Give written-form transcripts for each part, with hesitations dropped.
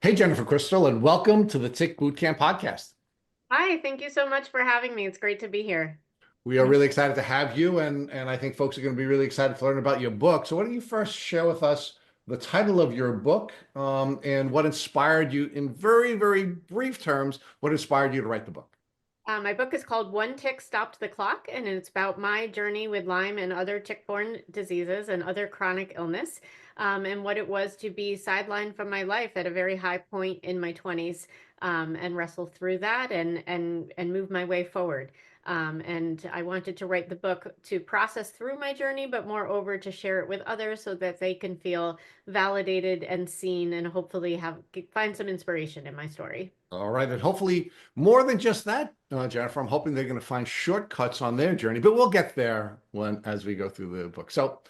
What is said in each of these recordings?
Hey, Jennifer Crystal, and welcome to the Tick Bootcamp podcast. Hi, thank you so much for having me. It's great to be here. We are really excited to have you, and I think folks are going to be really excited to learn about your book. So why don't you first share with us the title of your book, and what inspired you, in very, very brief terms, what inspired you to write the book? My book is called One Tick Stopped the Clock, and it's about my journey with Lyme and other tick-borne diseases and other chronic illness, and what it was to be sidelined from my life at a very high point in my 20s, and wrestle through that and move my way forward. And I wanted to write the book to process through my journey, but moreover to share it with others so that they can feel validated and seen and hopefully find some inspiration in my story. All right, and hopefully more than just that, Jennifer. I'm hoping they're going to find shortcuts on their journey, but we'll get there as we go through the book. So,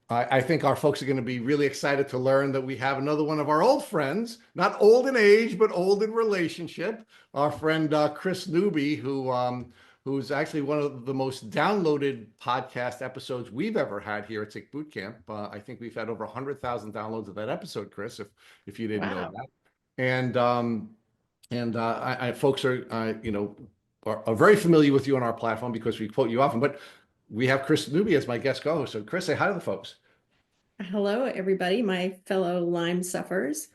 I think our folks are going to be really excited to learn that we have another one of our old friends, not old in age, but old in relationship. Our friend Kris Newby, who's actually one of the most downloaded podcast episodes we've ever had here at Tick Bootcamp. I think we've had over 100,000 downloads of that episode, Kris, if you didn't know Wow. that. And folks are are very familiar with you on our platform because we quote you often. But we have Kris Newby as my guest co-host. So Kris, say hi to the folks. Hello, everybody, my fellow Lyme sufferers.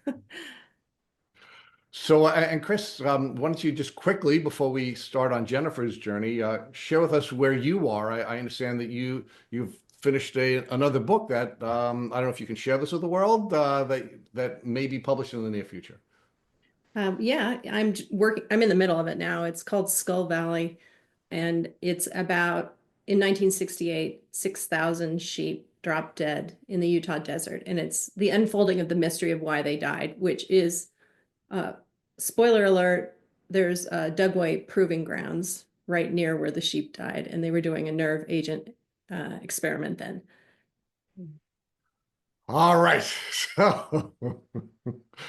So, and Kris, why don't you just quickly, before we start on Jennifer's journey, share with us where you are. I understand that you've finished another book that I don't know if you can share this with the world, that may be published in the near future. Yeah, I'm in the middle of it now. It's called Skull Valley, and it's about in 1968, 6,000 sheep dropped dead in the Utah desert, and it's the unfolding of the mystery of why they died, which is, spoiler alert, there's Dugway Proving Grounds right near where the sheep died, and they were doing a nerve agent experiment then. All right. So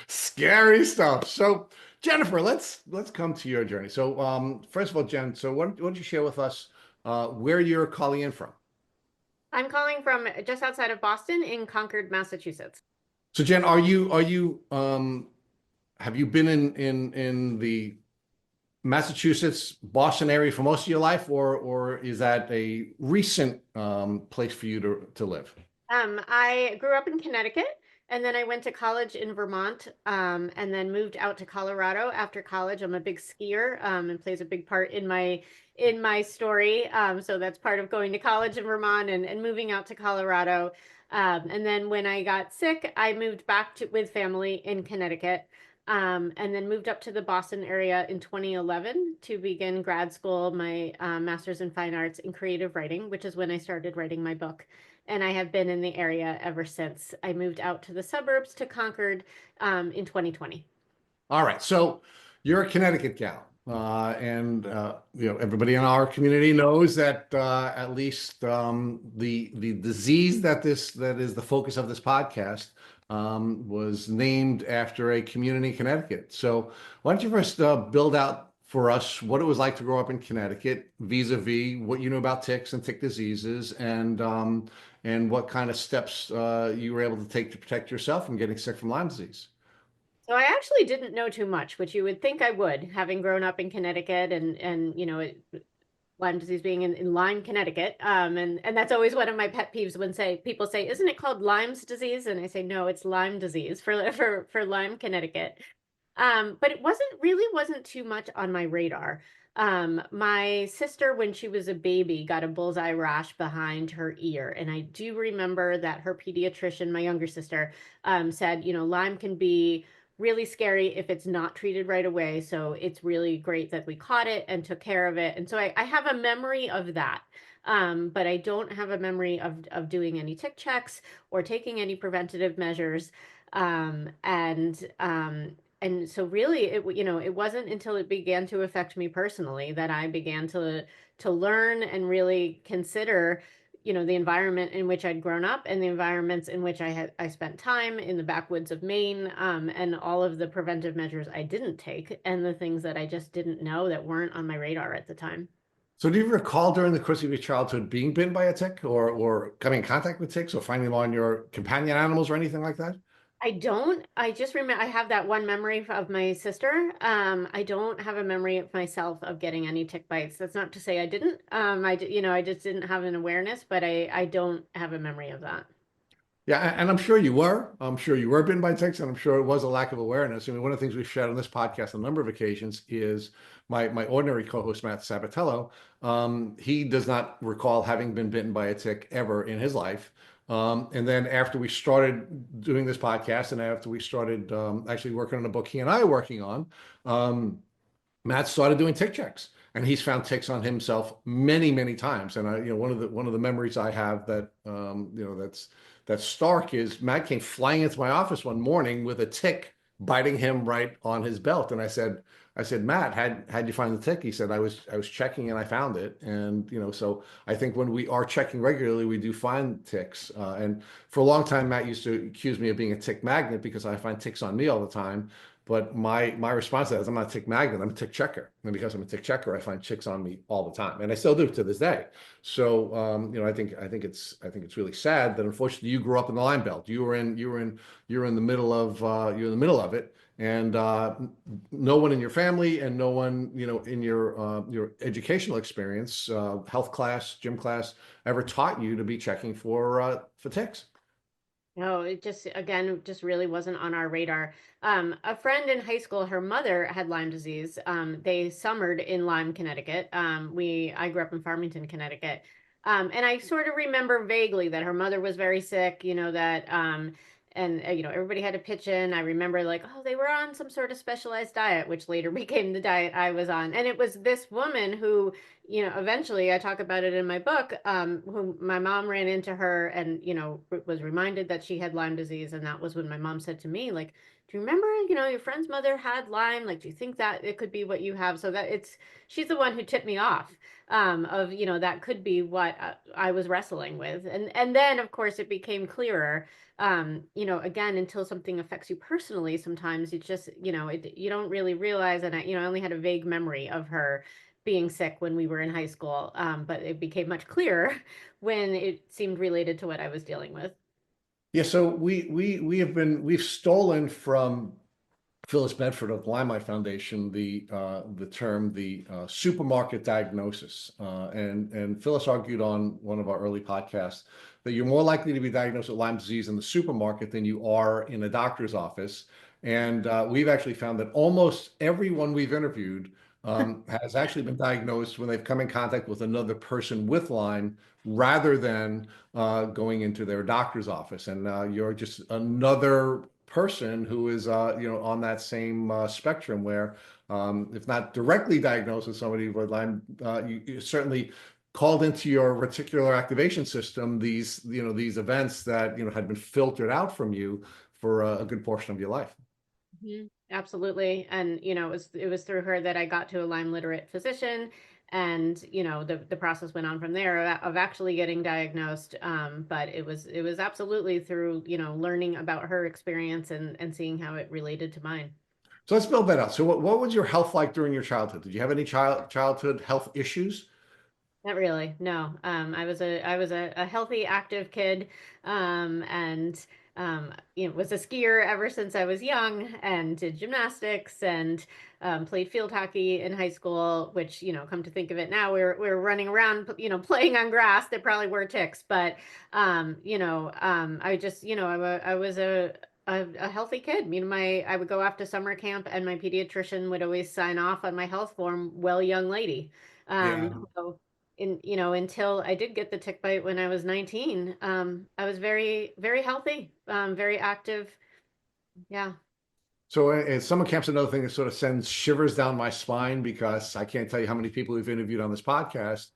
scary stuff. So Jennifer, let's come to your journey. So first of all, Jen, so why don't you share with us where you're calling in from? I'm calling from just outside of Boston in Concord, Massachusetts. So Jen, have you been in the Massachusetts, Boston area for most of your life, or is that a recent place for you to live? I grew up in Connecticut, and then I went to college in Vermont, and then moved out to Colorado after college. I'm a big skier, and plays a big part in my story. So that's part of going to college in Vermont and moving out to Colorado. And then when I got sick, I moved back with family in Connecticut. And then moved up to the Boston area in 2011 to begin grad school, my master's in fine arts in creative writing, which is when I started writing my book. And I have been in the area ever since. I moved out to the suburbs to Concord in 2020. All right, so you're a Connecticut gal, and everybody in our community knows that at least the disease that is the focus of this podcast was named after a community in Connecticut. So why don't you first build out for us what it was like to grow up in Connecticut, vis-a-vis what you know about ticks and tick diseases, and what kind of steps you were able to take to protect yourself from getting sick from Lyme disease. So I actually didn't know too much, which you would think I would, having grown up in Connecticut and Lyme disease being in Lyme, Connecticut. And that's always one of my pet peeves when people say, isn't it called Lyme's disease? And I say, no, it's Lyme disease for Lyme, Connecticut. But it wasn't too much on my radar. My sister, when she was a baby, got a bullseye rash behind her ear. And I do remember that her pediatrician, my younger sister, said, Lyme can be really scary if it's not treated right away. So it's really great that we caught it and took care of it. And so I have a memory of that. But I don't have a memory of doing any tick checks or taking any preventative measures. And so really it wasn't until it began to affect me personally that I began to learn and really consider the environment in which I'd grown up and the environments in which I spent time in the backwoods of Maine, and all of the preventive measures I didn't take and the things that I just didn't know that weren't on my radar at the time. So do you recall during the course of your childhood being bitten by a tick or coming in contact with ticks or finding them on your companion animals or anything like that? I just remember I have that one memory of my sister. I don't have a memory of myself of getting any tick bites. That's not to say I didn't. I just didn't have an awareness, but I don't have a memory of that. Yeah, and I'm sure you were. I'm sure you were bitten by ticks, and I'm sure it was a lack of awareness. I mean, one of the things we've shared on this podcast on a number of occasions is my ordinary co-host Matt Sabatello. He does not recall having been bitten by a tick ever in his life. And then after we started doing this podcast, and after we started actually working on a book he and I are working on, Matt started doing tick checks, and he's found ticks on himself many, many times. And one of the memories I have that that's stark is Matt came flying into my office one morning with a tick biting him right on his belt, and I said, Matt, how'd you find the tick? He said, I was checking and I found it. And so I think when we are checking regularly, we do find ticks. And for a long time, Matt used to accuse me of being a tick magnet because I find ticks on me all the time. But my response to that is I'm not a tick magnet, I'm a tick checker. And because I'm a tick checker, I find ticks on me all the time. And I still do to this day. So I think it's really sad that unfortunately you grew up in the Lyme Belt. You're in the middle of it. And no one in your family and no one, in your educational experience, health class, gym class, ever taught you to be checking for ticks. No, it just, again, just really wasn't on our radar. A friend in high school, her mother had Lyme disease. They summered in Lyme, Connecticut. I grew up in Farmington, Connecticut. And I sort of remember vaguely that her mother was very sick, everybody had to pitch in. I remember like, oh, they were on some sort of specialized diet, which later became the diet I was on. And it was this woman who, eventually I talk about it in my book, who my mom ran into her and, was reminded that she had Lyme disease. And that was when my mom said to me, like, do you remember, your friend's mother had Lyme? Like, do you think that it could be what you have? So she's the one who tipped me off, that could be what I was wrestling with. And then, of course, it became clearer, again, until something affects you personally, sometimes it's just, you don't really realize. And I only had a vague memory of her being sick when we were in high school. But it became much clearer when it seemed related to what I was dealing with. Yeah, so we've stolen from Phyllis Bedford of the Limelight Foundation the term supermarket diagnosis, and Phyllis argued on one of our early podcasts that you're more likely to be diagnosed with Lyme disease in the supermarket than you are in a doctor's office. And we've actually found that almost everyone we've interviewed has actually been diagnosed when they've come in contact with another person with Lyme rather than going into their doctor's office. And you're just another person who is on that same spectrum where if not directly diagnosed with somebody with Lyme, you certainly called into your reticular activation system these events that had been filtered out from you for a good portion of your life. Mhm. Absolutely. And, it was through her that I got to a Lyme-literate physician. And, the process went on from there of actually getting diagnosed. But it was absolutely through, learning about her experience and seeing how it related to mine. So let's build that out. So what was your health like during your childhood? Did you have any childhood health issues? Not really. No. I was a healthy, active kid, and was a skier ever since I was young, and did gymnastics and played field hockey in high school. Which, come to think of it now, we're running around, playing on grass. There probably were ticks, but I just, I was a healthy kid. I would go off to summer camp, and my pediatrician would always sign off on my health form, "Well, young lady." Yeah. So until I did get the tick bite when I was 19, I was very, very healthy, very active. Yeah. So at summer camp's another thing that sort of sends shivers down my spine because I can't tell you how many people we've interviewed on this podcast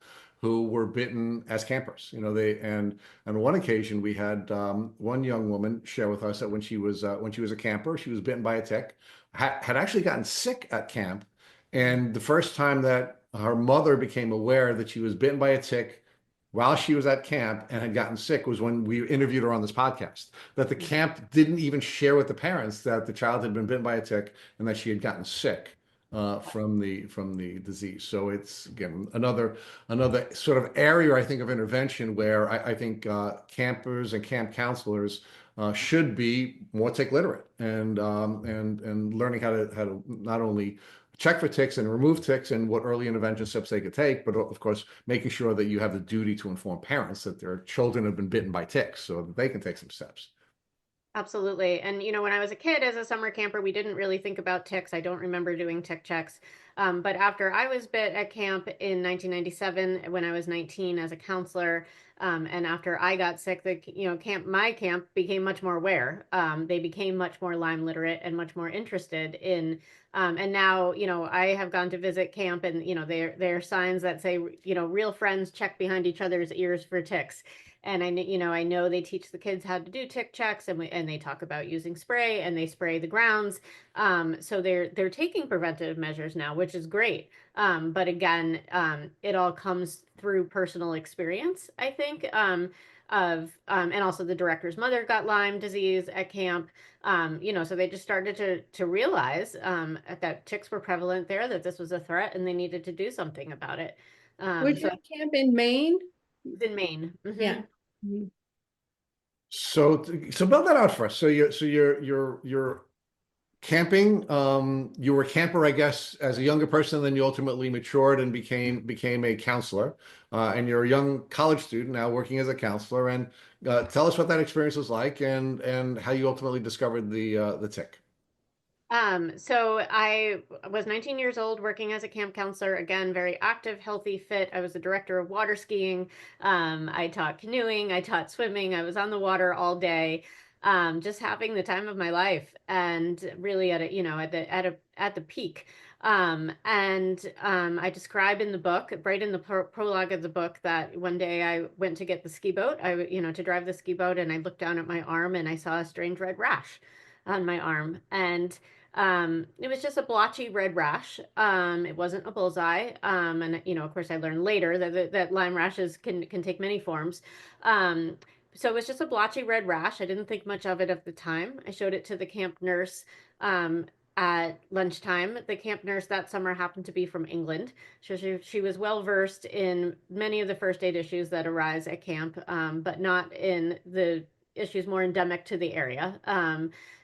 who were bitten as campers. And on one occasion we had one young woman share with us that when she was a camper, she was bitten by a tick, had actually gotten sick at camp, and the first time that her mother became aware that she was bitten by a tick while she was at camp and had gotten sick was when we interviewed her on this podcast. That the camp didn't even share with the parents that the child had been bitten by a tick and that she had gotten sick from the disease. So it's again another sort of area I think of intervention where I think campers and camp counselors should be more tick literate and learning how to not only check for ticks and remove ticks and what early intervention steps they could take, but of course, making sure that you have the duty to inform parents that their children have been bitten by ticks so that they can take some steps. Absolutely. And, when I was a kid as a summer camper, we didn't really think about ticks. I don't remember doing tick checks. But after I was bit at camp in 1997, when I was 19 as a counselor, and after I got sick, my camp became much more aware. They became much more Lyme literate and much more interested in, and now, I have gone to visit camp and, there are signs that say, real friends check behind each other's ears for ticks. And I know they teach the kids how to do tick checks, and they talk about using spray, and they spray the grounds. So they're taking preventative measures now, which is great. But again, it all comes through personal experience, I think. And also the director's mother got Lyme disease at camp. So they just started to realize that ticks were prevalent there, that this was a threat, and they needed to do something about it. Would you camp in Maine? In Maine. Mm-hmm. Yeah. Mhm. So build that out for us. So you're camping. You were a camper, I guess, as a younger person, then you ultimately matured and became a counselor. And you're a young college student now working as a counselor. And tell us what that experience was like and how you ultimately discovered the tick. So I was 19 years old working as a camp counselor, again, very active, healthy, fit. I was the director of water skiing. I taught canoeing, I taught swimming. I was on the water all day, just having the time of my life and really at the peak. I describe in the book, right in the prologue of the book, that one day I went to get the ski boat, to drive the ski boat, and I looked down at my arm and I saw a strange red rash on my arm. And it was just a blotchy red rash. It wasn't a bullseye. And of course, I learned later that Lyme rashes can take many forms. So it was just a blotchy red rash. I didn't think much of it at the time. I showed it to the camp nurse at lunchtime. The camp nurse that summer happened to be from England. So she was well versed in many of the first aid issues that arise at camp, but not in the issues more endemic to the area.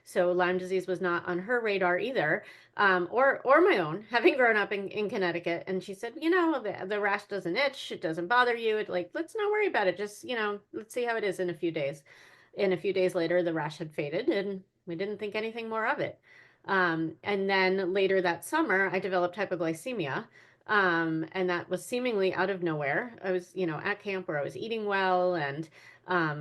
So Lyme disease was not on her radar either, or my own, having grown up in Connecticut. And she said, the rash doesn't itch, it doesn't bother you. Let's not worry about it. Just, let's see how it is in a few days. And a few days later, the rash had faded, and we didn't think anything more of it. And then later that summer, I developed hypoglycemia. And that was seemingly out of nowhere. I was, at camp where I was eating well and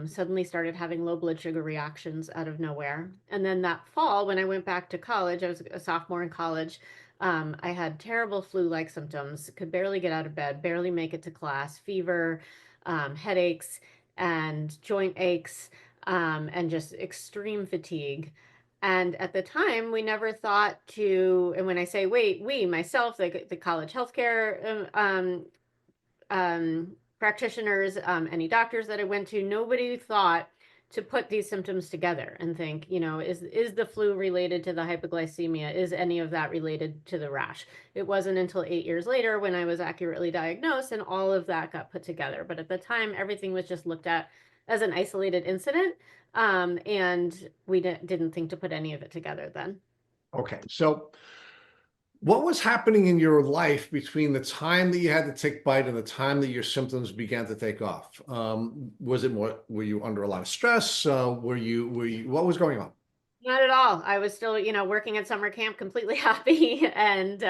suddenly started having low blood sugar reactions out of nowhere. And then that fall, when I went back to college, I was a sophomore in college. I had terrible flu-like symptoms, could barely get out of bed, barely make it to class, fever, headaches, and joint aches, and just extreme fatigue. And at the time, we never thought to, and when I say we, myself, the college healthcare practitioners, any doctors that I went to, nobody thought to put these symptoms together and think, is the flu related to the hypoglycemia? Is any of that related to the rash? It wasn't until 8 years later when I was accurately diagnosed and all of that got put together. But at the time, everything was just looked at as an isolated incident. And we didn't think to put any of it together then. Okay, so what was happening in your life between the time that you had the tick bite and the time that your symptoms began to take off? Was it more, were you under a lot of stress? What was going on? Not at all. I was still, working at summer camp completely happy. And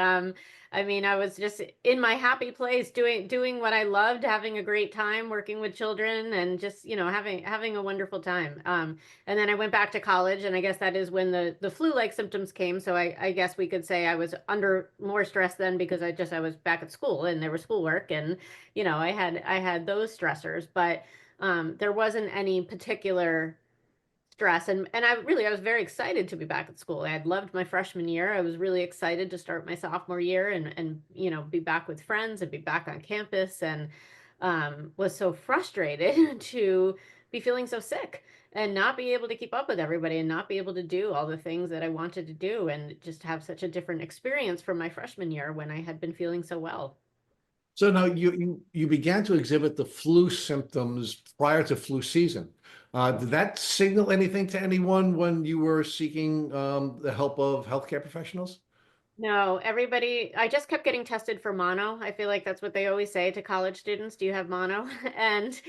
I was just in my happy place doing what I loved, having a great time working with children and just, having a wonderful time. And then I went back to college, and I guess that is when the flu-like symptoms came. So I guess we could say I was under more stress then because I was back at school and there was schoolwork and, I had those stressors, but there wasn't any particular stress. And I was very excited to be back at school. I had loved my freshman year. I was really excited to start my sophomore year and be back with friends and be back on campus, and was so frustrated to be feeling so sick and not be able to keep up with everybody and not be able to do all the things that I wanted to do and just have such a different experience from my freshman year when I had been feeling so well. So now you began to exhibit the flu symptoms prior to flu season. Did that signal anything to anyone when you were seeking the help of healthcare professionals? No, everybody, I just kept getting tested for mono. I feel like that's what they always say to college students. Do you have mono? And,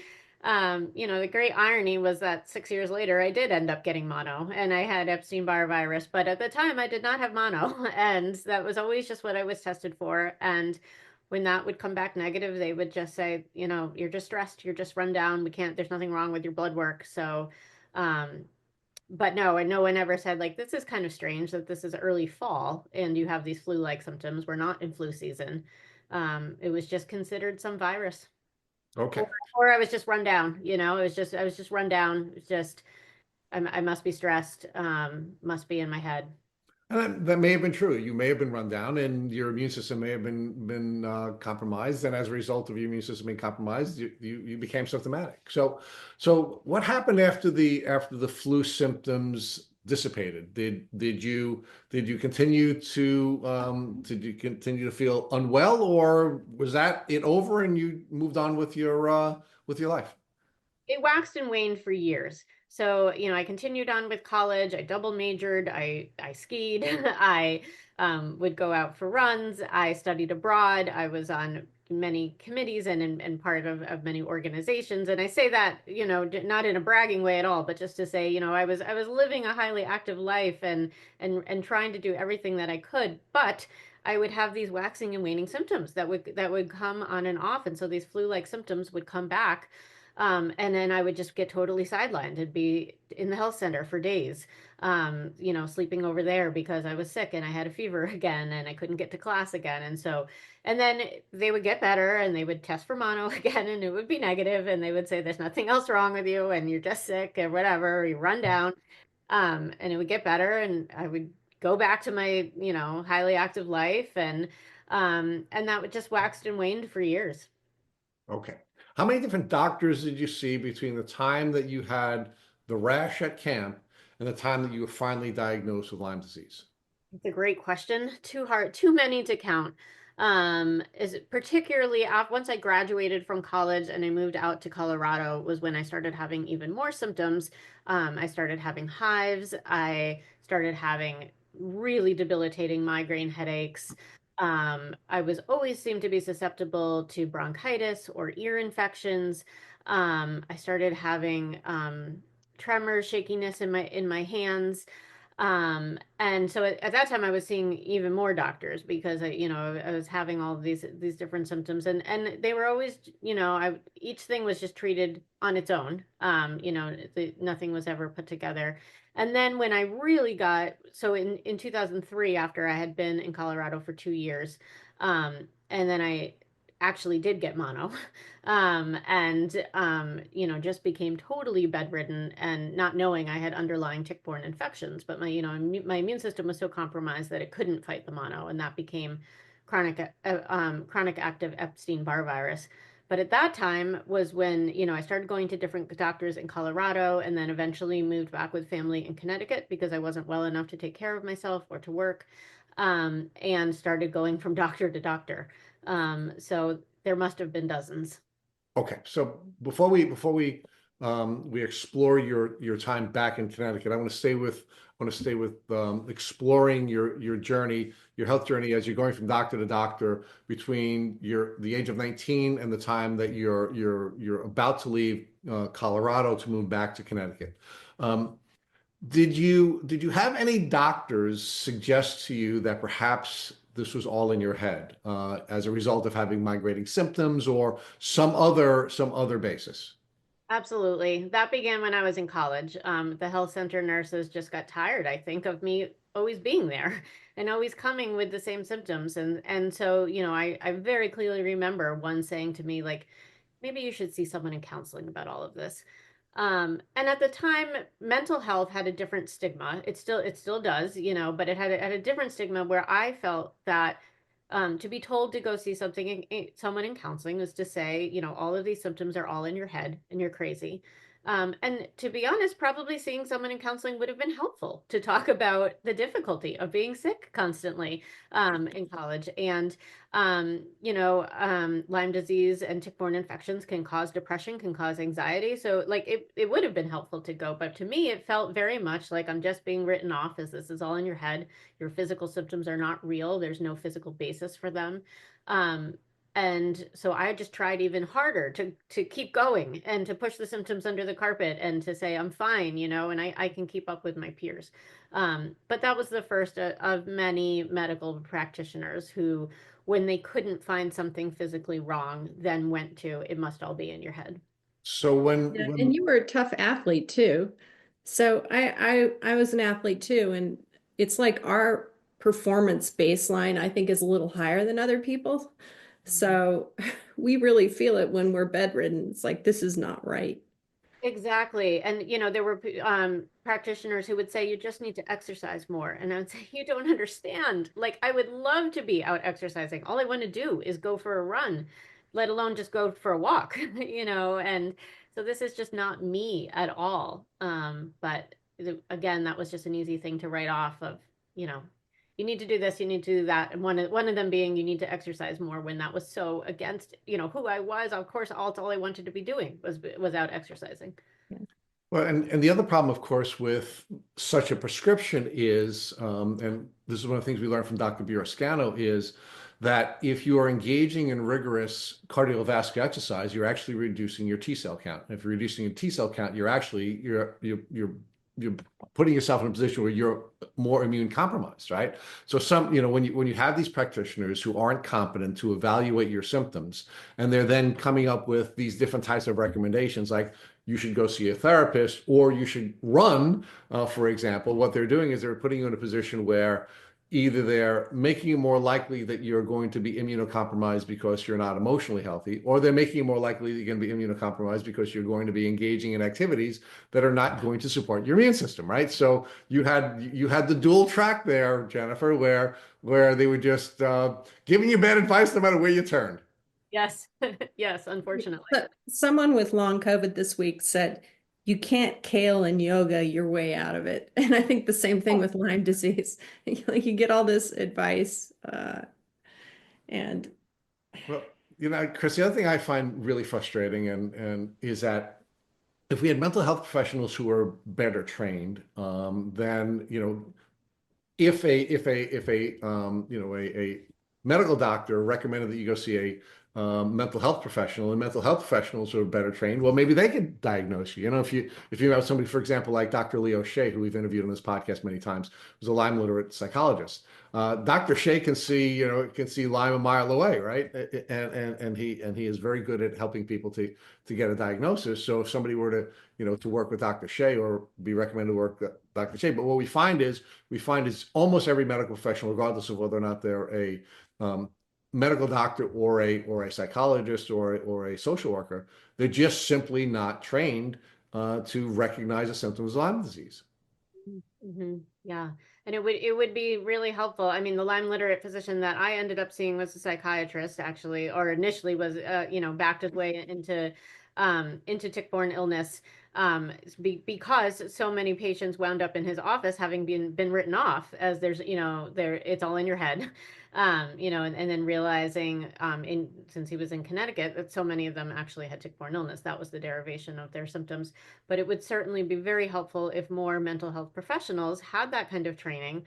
the great irony was that 6 years later, I did end up getting mono and I had Epstein-Barr virus. But at the time, I did not have mono. And that was always just what I was tested for. And when that would come back negative, they would just say, you're just stressed, you're just run down. There's nothing wrong with your blood work. So, um, but no, and no one ever said like this is kind of strange that this is early fall and you have these flu-like symptoms. We're not in flu season. It was just considered some virus, or, Okay. or I was just run down. I was just run down. It's just I must be stressed. Must be in my head. And that may have been true. You may have been run down, and your immune system may have been compromised. And as a result of your immune system being compromised, you became symptomatic. So what happened after the flu symptoms dissipated? Did you continue to feel unwell, or was that it over and you moved on with your life? It waxed and waned for years. So, I continued on with college. I double majored. I skied. I would go out for runs. I studied abroad. I was on many committees and part of many organizations. And I say that, not in a bragging way at all, but just to say, I was living a highly active life and trying to do everything that I could. But I would have these waxing and waning symptoms that would come on and off. And so these flu-like symptoms would come back. And then I would just get totally sidelined and be in the health center for days, sleeping over there because I was sick and I had a fever again and I couldn't get to class again. And then they would get better and they would test for mono again and it would be negative and they would say, there's nothing else wrong with you and you're just sick or whatever, or you run down. And it would get better and I would go back to my, highly active life and that would just waxed and waned for years. Okay. How many different doctors did you see between the time that you had the rash at camp and the time that you were finally diagnosed with Lyme disease? It's a great question. Too many to count. Is particularly once I graduated from college and I moved out to Colorado was when I started having even more symptoms. I started having hives. I started having really debilitating migraine headaches. I was always seemed to be susceptible to bronchitis or ear infections. I started having tremors, shakiness in my hands. And so at that time I was seeing even more doctors because I was having all of these different symptoms and they were always, each thing was just treated on its own. Nothing was ever put together. And then when I really so in 2003, after I had been in Colorado for 2 years, and then I actually did get mono, and just became totally bedridden and not knowing I had underlying tick-borne infections. But my immune system was so compromised that it couldn't fight the mono, and that became chronic active Epstein-Barr virus. But at that time was when, I started going to different doctors in Colorado and then eventually moved back with family in Connecticut because I wasn't well enough to take care of myself or to work, and started going from doctor to doctor. So there must have been dozens. Okay, so before we explore your time back in Connecticut, I want to stay with exploring your journey, your health journey as you're going from doctor to doctor between the age of 19 and the time that you're about to leave Colorado to move back to Connecticut. Um, did you have any doctors suggest to you that perhaps this was all in your head as a result of having migrating symptoms or some other basis? Absolutely. That began when I was in college. The health center nurses just got tired, I think, of me always being there and always coming with the same symptoms. And so, I very clearly remember one saying to me, like, maybe you should see someone in counseling about all of this. And at the time, mental health had a different stigma. It still does, but it had a different stigma where I felt that to be told to go see someone in counseling was to say, all of these symptoms are all in your head and you're crazy. And to be honest, probably seeing someone in counseling would have been helpful to talk about the difficulty of being sick constantly in college. And, Lyme disease and tick-borne infections can cause depression, can cause anxiety. So like it would have been helpful to go. But to me, it felt very much like I'm just being written off as this is all in your head. Your physical symptoms are not real. There's no physical basis for them. Um, and so I just tried even harder to keep going and to push the symptoms under the carpet and to say I'm fine, and I can keep up with my peers. But that was the first of many medical practitioners who, when they couldn't find something physically wrong, then went to it must all be in your head. So Yeah, when and you were a tough athlete too. So I was an athlete too, and it's like our performance baseline, I think, is a little higher than other people's. So we really feel it when we're bedridden. It's like this is not right. Exactly. And, there were practitioners who would say, you just need to exercise more. And I would say, you don't understand. Like, I would love to be out exercising. All I want to do is go for a run, let alone just go for a walk, and so this is just not me at all. But again, that was just an easy thing to write off of, you know, you need to do this, you need to do that. And one of them being you need to exercise more when that was so against, who I was. Of course, all I wanted to be doing was out exercising. Well, and the other problem, of course, with such a prescription is, and this is one of the things we learned from Dr. Burascano, is that if you are engaging in rigorous cardiovascular exercise, you're actually reducing your T cell count. If you're reducing your T cell count, you're putting yourself in a position where you're more immune compromised, right? So when you have these practitioners who aren't competent to evaluate your symptoms, and they're then coming up with these different types of recommendations, like you should go see a therapist or you should run, for example, what they're doing is they're putting you in a position where either they're making it more likely that you're going to be immunocompromised because you're not emotionally healthy, or they're making it more likely that you're going to be immunocompromised because you're going to be engaging in activities that are not going to support your immune system, right? So you had the dual track there, Jennifer, where they were just giving you bad advice no matter where you turned. Yes. Yes, unfortunately. But someone with long COVID this week said, you can't kale and yoga your way out of it. And I think the same thing with Lyme disease. Like you get all this advice, and Well, Kris, the other thing I find really frustrating and is that if we had mental health professionals who are better trained, then if a medical doctor recommended that you go see a mental health professional, and mental health professionals who are better trained, well, maybe they could diagnose you. If you have somebody, for example, like Dr. Leo Shea, who we've interviewed on this podcast many times, who's a Lyme-literate psychologist. Dr. Shea can see Lyme a mile away, right? And he is very good at helping people to get a diagnosis. So if somebody were to work with Dr. Shea or be recommended to work with Dr. Shea, but what we find is almost every medical professional, regardless of whether or not they're a medical doctor or a psychologist or a social worker, they're just simply not trained to recognize the symptoms of Lyme disease. Yeah. And it would be really helpful. I mean, the Lyme literate physician that I ended up seeing was a psychiatrist actually, or initially was, backed his way into tick-borne illness, because so many patients wound up in his office having been written off as it's all in your head. And then realizing, since he was in Connecticut, that so many of them actually had tick-borne illness. That was the derivation of their symptoms. But it would certainly be very helpful if more mental health professionals had that kind of training,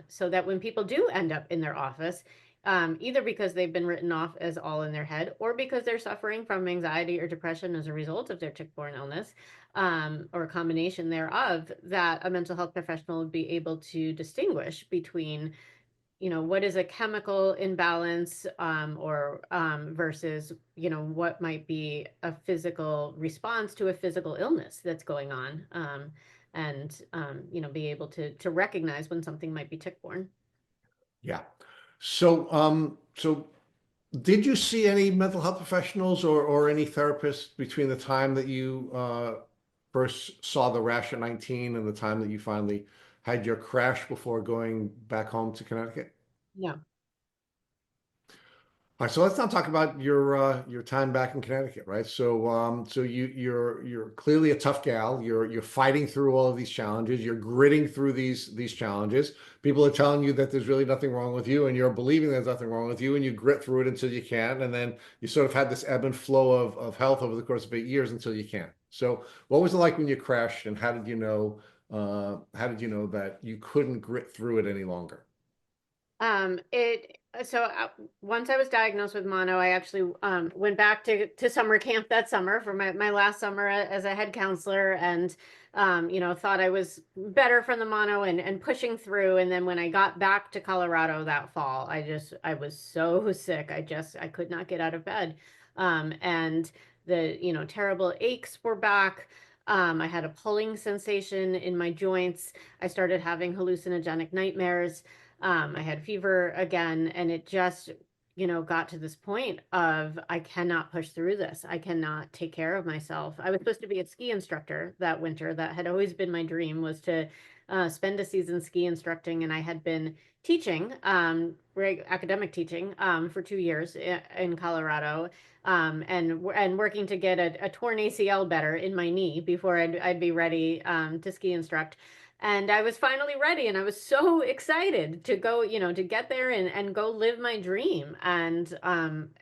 so that when people do end up in their office, either because they've been written off as all in their head or because they're suffering from anxiety or depression as a result of their tick-borne illness, or a combination thereof, that a mental health professional would be able to distinguish between what is a chemical imbalance, or versus what might be a physical response to a physical illness that's going on, and be able to recognize when something might be tick-borne. Yeah. So did you see any mental health professionals or any therapists between the time that you first saw the rash at 19 and the time that you finally had your crash before going back home to Connecticut? Yeah. All right, so let's now talk about your time back in Connecticut, right? So you're clearly a tough gal. You're fighting through all of these challenges. You're gritting through these challenges. People are telling you that there's really nothing wrong with you, and you're believing there's nothing wrong with you, and you grit through it until you can, and then you sort of had this ebb and flow of health over the course of 8 years until you can't. So what was it like when you crashed, and how did you know that you couldn't grit through it any longer? It so once I was diagnosed with mono, I actually went back to summer camp that summer for my last summer as a head counselor, and thought I was better from the mono and pushing through. And then when I got back to Colorado that fall, I was so sick. I could not get out of bed. And the terrible aches were back. I had a pulling sensation in my joints. I started having hallucinogenic nightmares. I had fever again, and it just, got to this point of I cannot push through this. I cannot take care of myself. I was supposed to be a ski instructor that winter. That had always been my dream, was to spend a season ski instructing, and I had been teaching, academic teaching, for 2 years in Colorado, and working to get a torn ACL better in my knee before I'd be ready to ski instruct. And I was finally ready, and I was so excited to go, to get there and go live my dream. And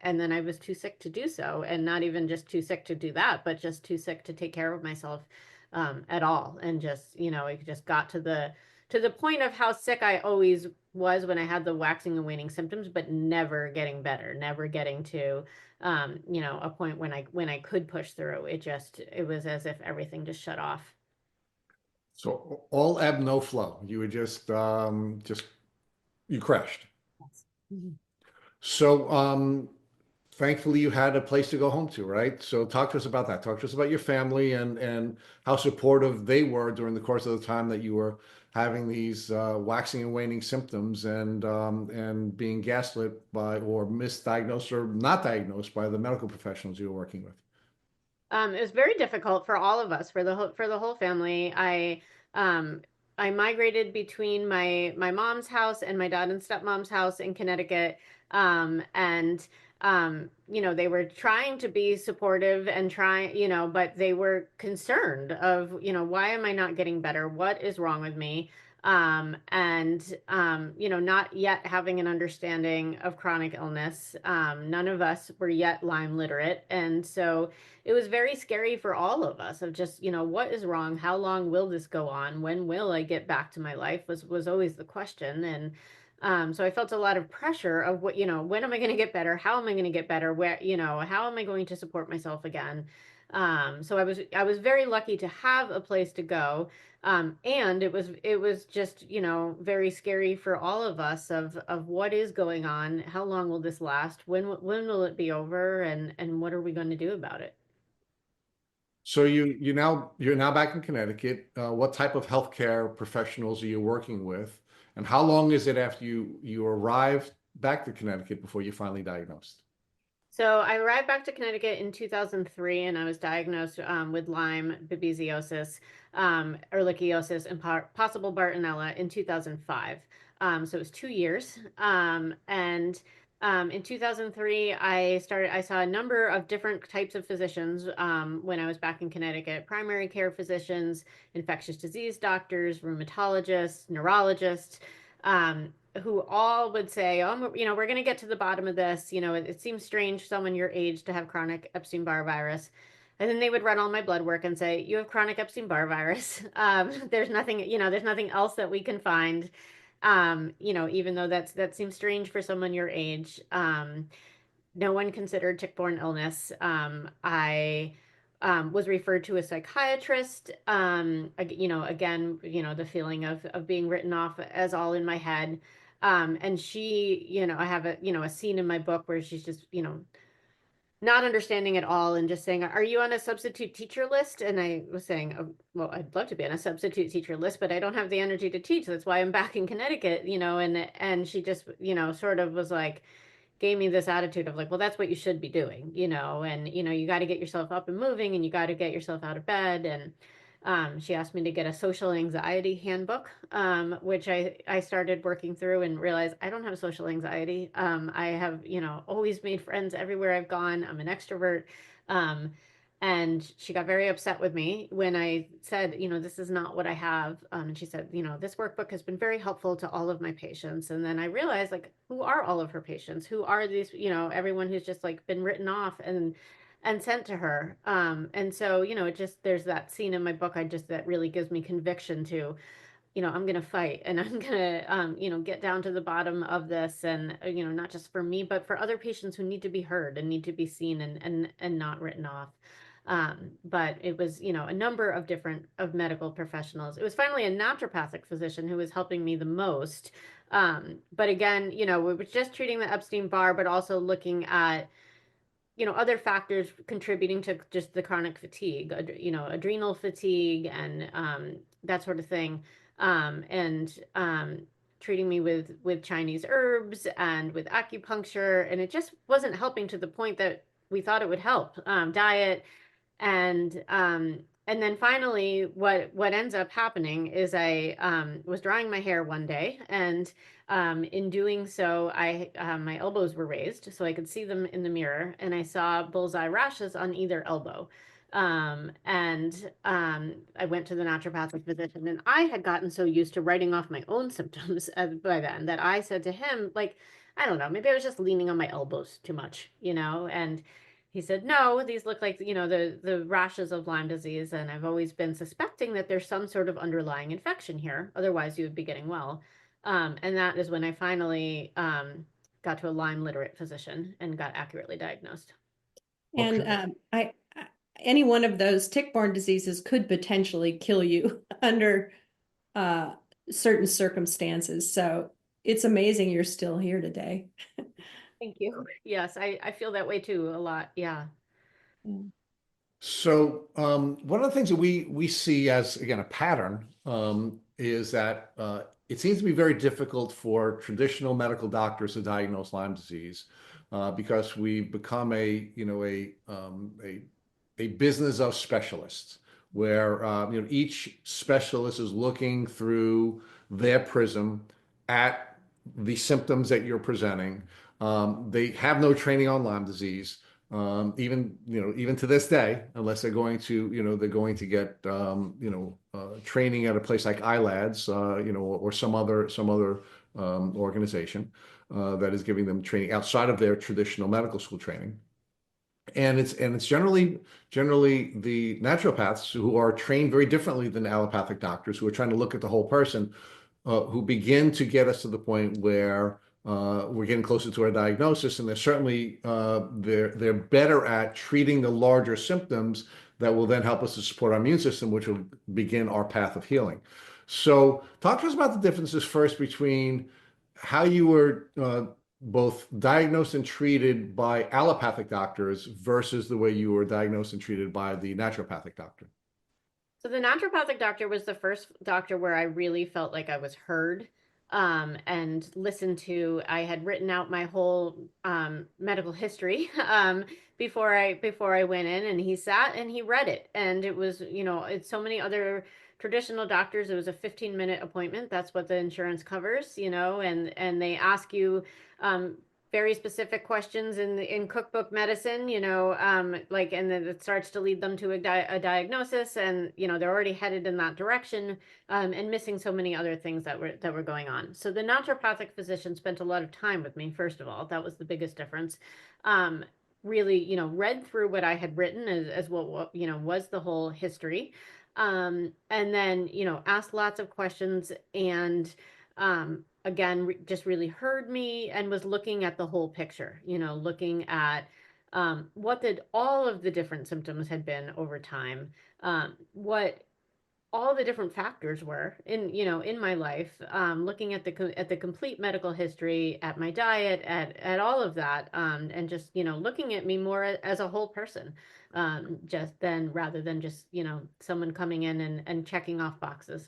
then I was too sick to do so, and not even just too sick to do that, but just too sick to take care of myself at all. And just, it just got to the point of how sick I always was when I had the waxing and waning symptoms, but never getting better, never getting to a point when I could push through. It was as if everything just shut off. So all ebb, no flow. You were just you crashed. Yes. Mhm. So thankfully you had a place to go home to, right? So talk to us about that. Talk to us about your family and how supportive they were during the course of the time that you were having these waxing and waning symptoms and being gaslit by or misdiagnosed or not diagnosed by the medical professionals you were working with. It was very difficult for all of us, for the whole family. I migrated between my mom's house and my dad and stepmom's house in Connecticut. And they were trying to be supportive and trying, but they were concerned of, why am I not getting better? What is wrong with me? Not yet having an understanding of chronic illness. None of us were yet Lyme literate. And so it was very scary for all of us of just, what is wrong? How long will this go on? When will I get back to my life was always the question. And so I felt a lot of pressure of when am I going to get better? How am I going to get better? Where, how am I going to support myself again? So I was very lucky to have a place to go. And it was just, very scary for all of us of what is going on? How long will this last? When will it be over? And what are we going to do about it? So you're now back in Connecticut. What type of healthcare professionals are you working with, and how long is it after you arrived back to Connecticut before you finally diagnosed? So I arrived back to Connecticut in 2003, and I was diagnosed with Lyme, babesiosis, ehrlichiosis, and possible Bartonella in 2005. So it was 2 years. And in 2003, I saw a number of different types of physicians when I was back in Connecticut: primary care physicians, infectious disease doctors, rheumatologists, neurologists. Who all would say, oh, we're going to get to the bottom of this. It seems strange, someone your age, to have chronic Epstein-Barr virus. And then they would run all my blood work and say, you have chronic Epstein-Barr virus. There's nothing, there's nothing else that we can find. Even though that seems strange for someone your age. No one considered tick-borne illness. I was referred to a psychiatrist. Again, the feeling of being written off as all in my head. And she, I have a scene in my book where she's just, not understanding at all and just saying, are you on a substitute teacher list? And I was saying, oh, well, I'd love to be on a substitute teacher list, but I don't have the energy to teach. That's why I'm back in Connecticut, and she just, sort of was like, gave me this attitude of like, well, that's what you should be doing, and, you got to get yourself up and moving, and you got to get yourself out of bed. She asked me to get a social anxiety handbook, which I started working through and realized I don't have social anxiety. I have, always made friends everywhere I've gone. I'm an extrovert. Um, and she got very upset with me when I said, this is not what I have. And she said, this workbook has been very helpful to all of my patients. And then I realized, like, who are all of her patients? Who are these, everyone who's just like been written off and sent to her. And so, it just, there's that scene in my book, that really gives me conviction to, I'm going to fight and I'm going to, get down to the bottom of this. And, not just for me, but for other patients who need to be heard and need to be seen and not written off. But it was, a number of medical professionals. It was finally a naturopathic physician who was helping me the most. But again, we were just treating the Epstein-Barr, but also looking at, other factors contributing to just the chronic fatigue, adrenal fatigue and that sort of thing. And treating me with Chinese herbs and with acupuncture. And it just wasn't helping to the point that we thought it would help. Diet, and then finally, what ends up happening is I was drying my hair one day, and in doing so, my elbows were raised so I could see them in the mirror, and I saw bullseye rashes on either elbow. I went to the naturopathic physician, and I had gotten so used to writing off my own symptoms by then that I said to him, like, I don't know, maybe I was just leaning on my elbows too much, and he said, no, these look like, the rashes of Lyme disease. And I've always been suspecting that there's some sort of underlying infection here. Otherwise, you would be getting well. And that is when I finally got to a Lyme-literate physician and got accurately diagnosed. And any one of those tick-borne diseases could potentially kill you under certain circumstances. So it's amazing you're still here today. Thank you. Yes, I feel that way too a lot. Yeah. So one of the things that we see as, again, a pattern is that it seems to be very difficult for traditional medical doctors to diagnose Lyme disease because we've become a business of specialists where each specialist is looking through their prism at the symptoms that you're presenting. They have no training on Lyme disease. Even to this day, unless they're going to get training at a place like ILADS, or some other organization that is giving them training outside of their traditional medical school training. And it's generally the naturopaths who are trained very differently than allopathic doctors who are trying to look at the whole person, who begin to get us to the point where we're getting closer to our diagnosis, and they're certainly they're better at treating the larger symptoms that will then help us to support our immune system, which will begin our path of healing. So, talk to us about the differences first between how you were both diagnosed and treated by allopathic doctors versus the way you were diagnosed and treated by the naturopathic doctor. So the naturopathic doctor was the first doctor where I really felt like I was heard and listened to. I had written out my whole medical history before I went in, and he sat and he read it. And it was, it's so many other traditional doctors. It was a 15-minute appointment. That's what the insurance covers, and they ask you very specific questions in cookbook medicine, like, and then it starts to lead them to a diagnosis, and they're already headed in that direction, and missing so many other things that were going on. So the naturopathic physician spent a lot of time with me. First of all, that was the biggest difference. Really, read through what I had written as what was the whole history, and then asked lots of questions, and again, just really heard me and was looking at the whole picture, looking at what all of the different symptoms had been over time, what all the different factors were in my life, looking at the complete medical history, at my diet, at all of that, and just looking at me more as a whole person, rather than just someone coming in and checking off boxes.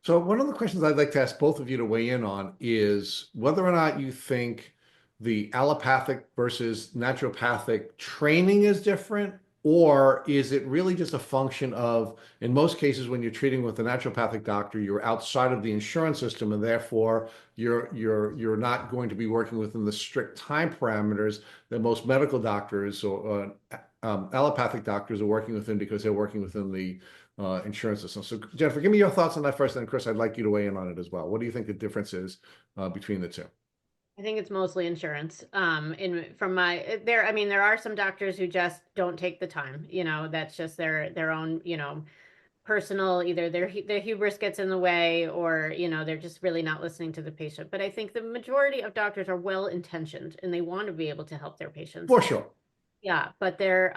So one of the questions I'd like to ask both of you to weigh in on is whether or not you think the allopathic versus naturopathic training is different, Or is it really just a function of, in most cases, when you're treating with a naturopathic doctor, you're outside of the insurance system, and therefore you're not going to be working within the strict time parameters that most medical doctors or allopathic doctors are working within, because they're working within the insurance system. So Jennifer, give me your thoughts on that first, and then Kris, I'd like you to weigh in on it as well. What do you think the difference is between the two? I think it's mostly insurance. From my there, I mean, there are some doctors who just don't take the time. That's just their own, personal, either their hubris gets in the way, or they're just really not listening to the patient. But I think the majority of doctors are well intentioned and they want to be able to help their patients. For sure. Yeah, but they're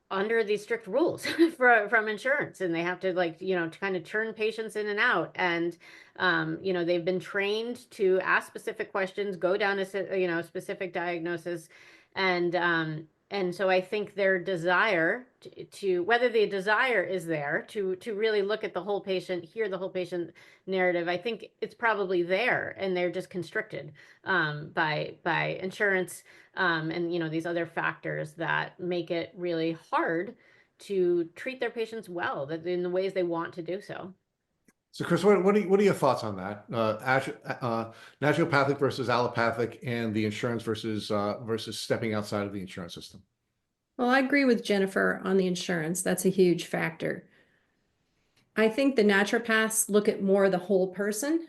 under these strict rules from insurance, and they have to, like, to kind of turn patients in and out. And they've been trained to ask specific questions, go down a specific diagnosis. And so I think their desire to whether the desire is there to really look at the whole patient, hear the whole patient narrative, I think it's probably there, and they're just constricted by insurance, and these other factors that make it really hard to treat their patients well, that in the ways they want to do so. So Kris, what are your thoughts on that? Naturopathic versus allopathic, and the insurance versus stepping outside of the insurance system. Well, I agree with Jennifer on the insurance. That's a huge factor. I think the naturopaths look at more the whole person.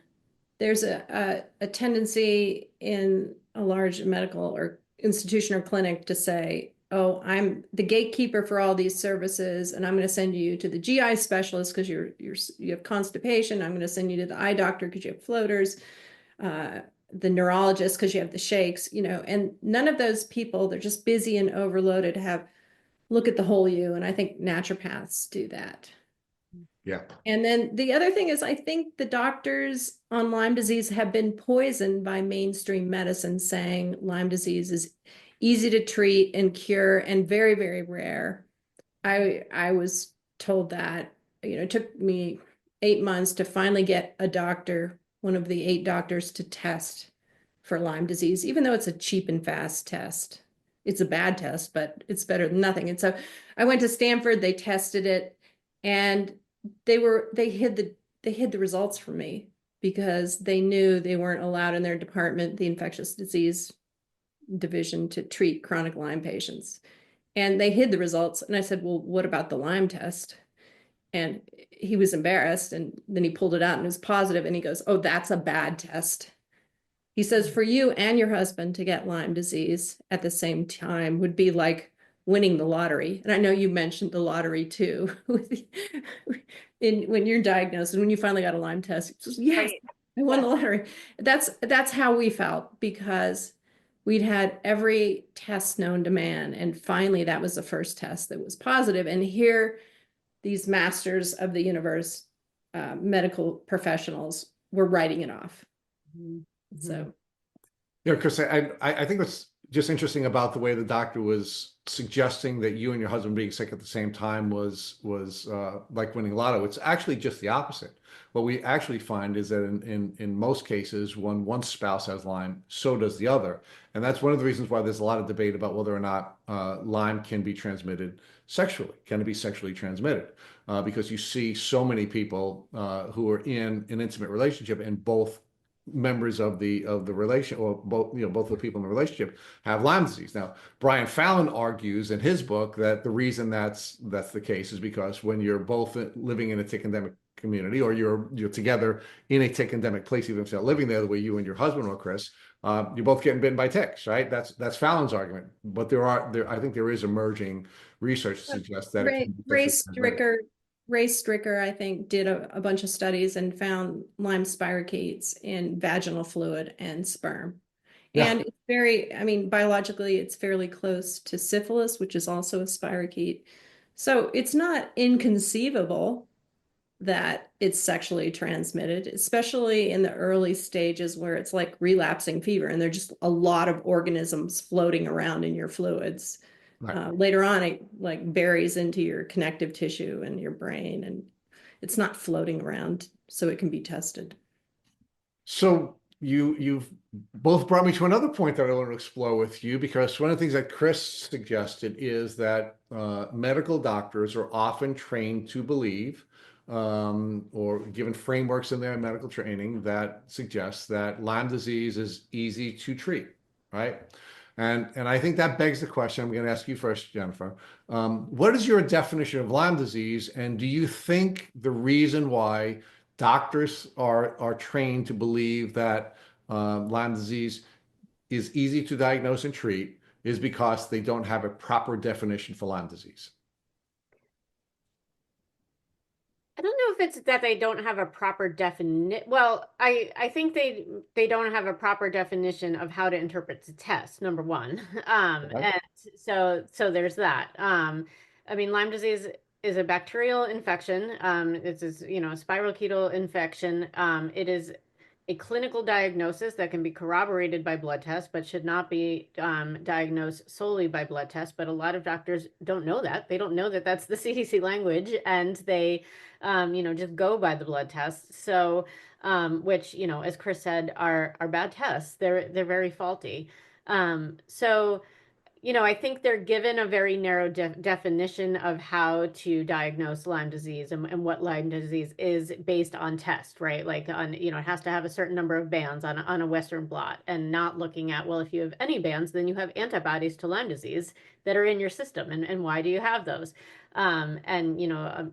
There's a tendency in a large medical or institution or clinic to say, oh, I'm the gatekeeper for all these services, and I'm going to send you to the GI specialist because you have constipation. I'm going to send you to the eye doctor because you have floaters, the neurologist because you have the shakes, and none of those people, they're just busy and overloaded, look at the whole you. And I think naturopaths do that. Yeah. And then the other thing is, I think the doctors on Lyme disease have been poisoned by mainstream medicine saying Lyme disease is easy to treat and cure and very, very rare. I was told that, it took me 8 months to finally get a doctor, one of the 8 doctors, to test for Lyme disease, even though it's a cheap and fast test. It's a bad test, but it's better than nothing. And so I went to Stanford, they tested it, and they hid the results from me because they knew they weren't allowed in their department, the infectious disease division, to treat chronic Lyme patients. And they hid the results. And I said, well, what about the Lyme test? And he was embarrassed. And then he pulled it out and it was positive. And he goes, oh, that's a bad test. He says, for you and your husband to get Lyme disease at the same time would be like winning the lottery. And I know you mentioned the lottery too. When you're diagnosed and when you finally got a Lyme test, just, yes, Right. I won the lottery. That's how we felt, because we'd had every test known to man. And finally, that was the first test that was positive. And here, these masters of the universe, medical professionals, were writing it off. Mm-hmm. So, Kris, I think what's just interesting about the way the doctor was suggesting that you and your husband being sick at the same time was like winning lotto. It's actually just the opposite. What we actually find is that in most cases, when one spouse has Lyme, so does the other. And that's one of the reasons why there's a lot of debate about whether or not Lyme can be transmitted sexually. Can it be sexually transmitted? Because you see so many people who are in an intimate relationship, and both members of the relation, or both both the people in the relationship, have Lyme disease. Now, Brian Fallon argues in his book that the reason that's the case is because when you're both living in a tick endemic community, or you're together in a tick endemic place, even if you're not living there, the way you and your husband are, Kris, you're both getting bitten by ticks, right? That's Fallon's argument. But I think there is emerging research to suggest that Ray Stricker, I think, did a bunch of studies and found Lyme spirochetes in vaginal fluid and sperm. Yeah. And it's biologically, it's fairly close to syphilis, which is also a spirochete. So it's not inconceivable that it's sexually transmitted, especially in the early stages where it's like relapsing fever and there's just a lot of organisms floating around in your fluids. Right. Later on, it like buries into your connective tissue and your brain, and it's not floating around, so it can be tested. So you've both brought me to another point that I want to explore with you, because one of the things that Kris suggested is that medical doctors are often trained to believe, or given frameworks in their medical training that suggests that Lyme disease is easy to treat, right? And I think that begs the question. I'm going to ask you first, Jennifer. What is your definition of Lyme disease, and do you think the reason why doctors are trained to believe that Lyme disease is easy to diagnose and treat is because they don't have a proper definition for Lyme disease? I don't know if it's that they don't have a proper definition. Well, I think they don't have a proper definition of how to interpret the test, number one. Okay. And so there's that. I mean, Lyme disease is a bacterial infection. It's a, you know, a spirochetal infection. It is a clinical diagnosis that can be corroborated by blood tests, but should not be diagnosed solely by blood tests. But a lot of doctors don't know that. They don't know that that's the CDC language, and they, you know, just go by the blood tests. So, which, you know, as Kris said, are bad tests. They're very faulty. So, you know, I think they're given a very narrow definition of how to diagnose Lyme disease, and what Lyme disease is based on test, right? Like on, you know, it has to have a certain number of bands on a Western blot, and not looking at, well, if you have any bands, then you have antibodies to Lyme disease that are in your system. And why do you have those? And, you know,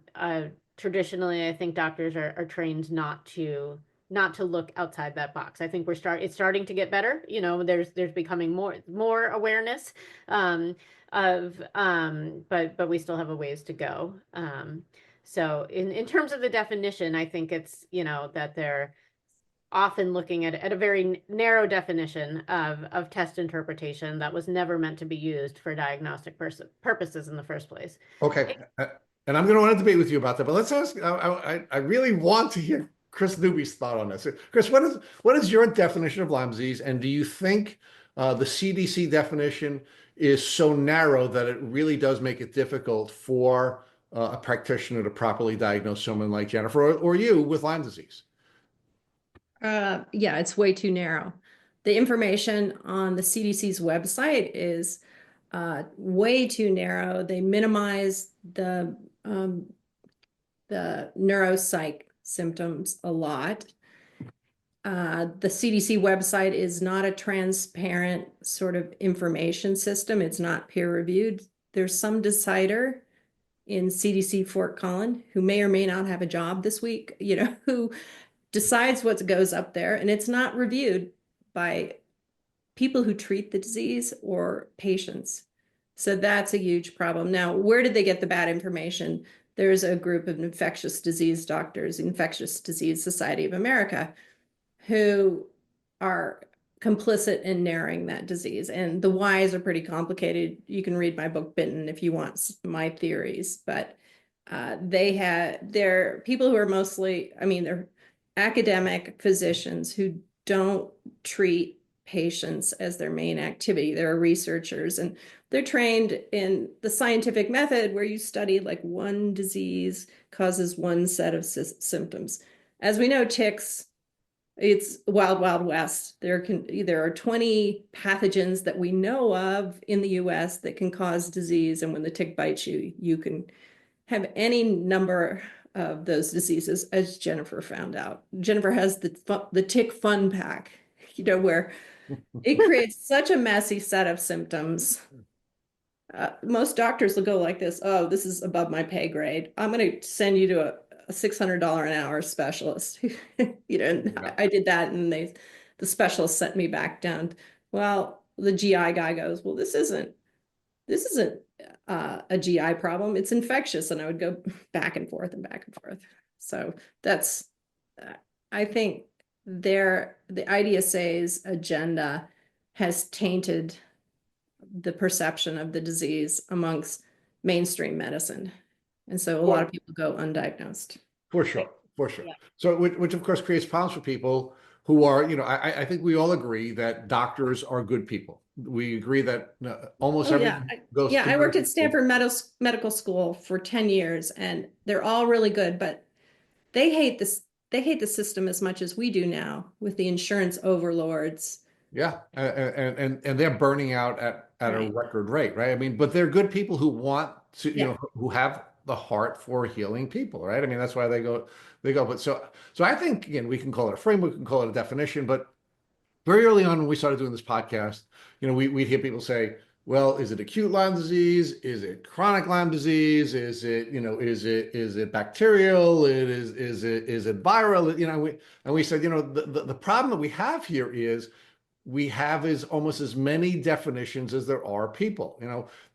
traditionally, I think doctors are trained not to look outside that box. I think it's starting to get better. You know, there's becoming more awareness, but we still have a ways to go. So in terms of the definition, I think it's, you know, that they're often looking at a very narrow definition of test interpretation that was never meant to be used for diagnostic purposes in the first place. Okay. And I'm going to want to debate with you about that, but let's ask, I really want to hear Kris Newby's thought on this. Kris, what is your definition of Lyme disease? And do you think the CDC definition is so narrow that it really does make it difficult for a practitioner to properly diagnose someone like Jennifer or you with Lyme disease? Yeah, it's way too narrow. The information on the CDC's website is way too narrow. They minimize the neuropsych symptoms a lot. The CDC website is not a transparent sort of information system. It's not peer reviewed. There's some decider in CDC Fort Collin who may or may not have a job this week, you know, who decides what goes up there, and it's not reviewed by people who treat the disease or patients. So that's a huge problem. Now, where did they get the bad information? There's a group of infectious disease doctors, Infectious Disease Society of America, who are complicit in narrowing that disease. And the whys are pretty complicated. You can read my book, Bitten, if you want my theories. But they're people who are mostly, I mean, they're academic physicians who don't treat patients as their main activity. They're researchers, and they're trained in the scientific method where you study like one disease causes one set of symptoms. As we know, ticks, it's wild, wild west. There are 20 pathogens that we know of in the US that can cause disease. And when the tick bites you, you can have any number of those diseases, as Jennifer found out. Jennifer has the tick fun pack, you know, where it creates such a messy set of symptoms. Most doctors will go like this: oh, this is above my pay grade. I'm going to send you to a $600 an hour specialist. You know, Yeah. I did that, and the specialist sent me back down. Well, the GI guy goes, well, this isn't a GI problem. It's infectious. And I would go back and forth and back and forth. So that's, I think the IDSA's agenda has tainted the perception of the disease amongst mainstream medicine. And so a lot of people go undiagnosed. For sure, for sure. Yeah. So, which of course creates problems for people who are, you know, I think we all agree that doctors are good people. We agree that almost everything goes. Yeah, I worked at Stanford Medical School for 10 years, and they're all really good, but they hate this. they hate the system as much as we do now with the insurance overlords. Yeah, and they're burning out at a Right. record rate, right? I mean, but they're good people who want to, Yeah. who have the heart for healing people, right? I mean, that's why they go. But so I think again, we can call it a framework, we can call it a definition, but very early on when we started doing this podcast, we'd hear people say, well, is it acute Lyme disease? Is it chronic Lyme disease? Is it, is it bacterial? Is it viral? And we said, the problem that we have here is we have almost as many definitions as there are people.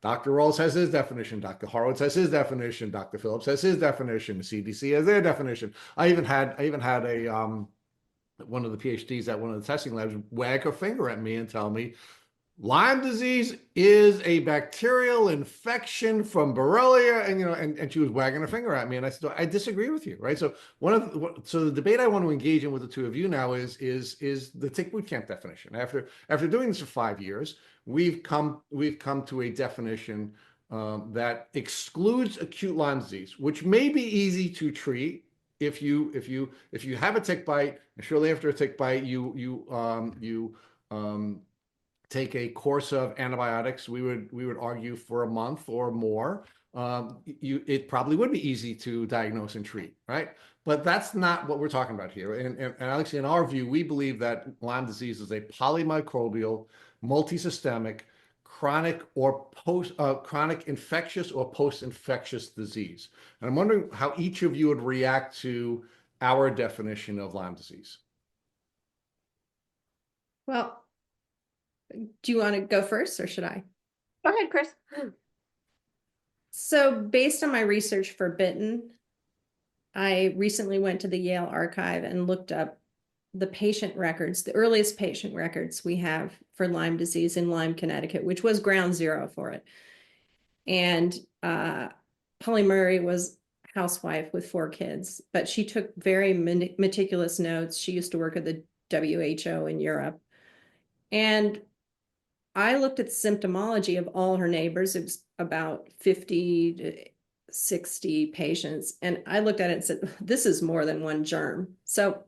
Dr. Rawls has his definition, Dr. Horowitz has his definition, Dr. Phillips has his definition, the CDC has their definition. I even had a one of the PhDs at one of the testing labs wag her finger at me and tell me Lyme disease is a bacterial infection from Borrelia, and she was wagging her finger at me, and I said, I disagree with you, right? So so the debate I want to engage in with the two of you now is the tick boot camp definition. After doing this for 5 years, we've come to a definition that excludes acute Lyme disease, which may be easy to treat if you have a tick bite, and shortly after a tick bite, you take a course of antibiotics. We would argue for a month or more. It probably would be easy to diagnose and treat, right? But that's not what we're talking about here. And Alex, in our view, we believe that Lyme disease is a polymicrobial, multisystemic, chronic infectious or post-infectious disease. And I'm wondering how each of you would react to our definition of Lyme disease. Well, do you want to go first or should I? Go ahead, Kris. So based on my research for Bitten, I recently went to the Yale archive and looked up the patient records, the earliest patient records we have for Lyme disease in Lyme, Connecticut, which was ground zero for it. And Polly Murray was a housewife with 4 kids, but she took very meticulous notes. She used to work at the WHO in Europe. And I looked at the symptomology of all her neighbors. It was about 50 to 60 patients. And I looked at it and said, this is more than one germ. So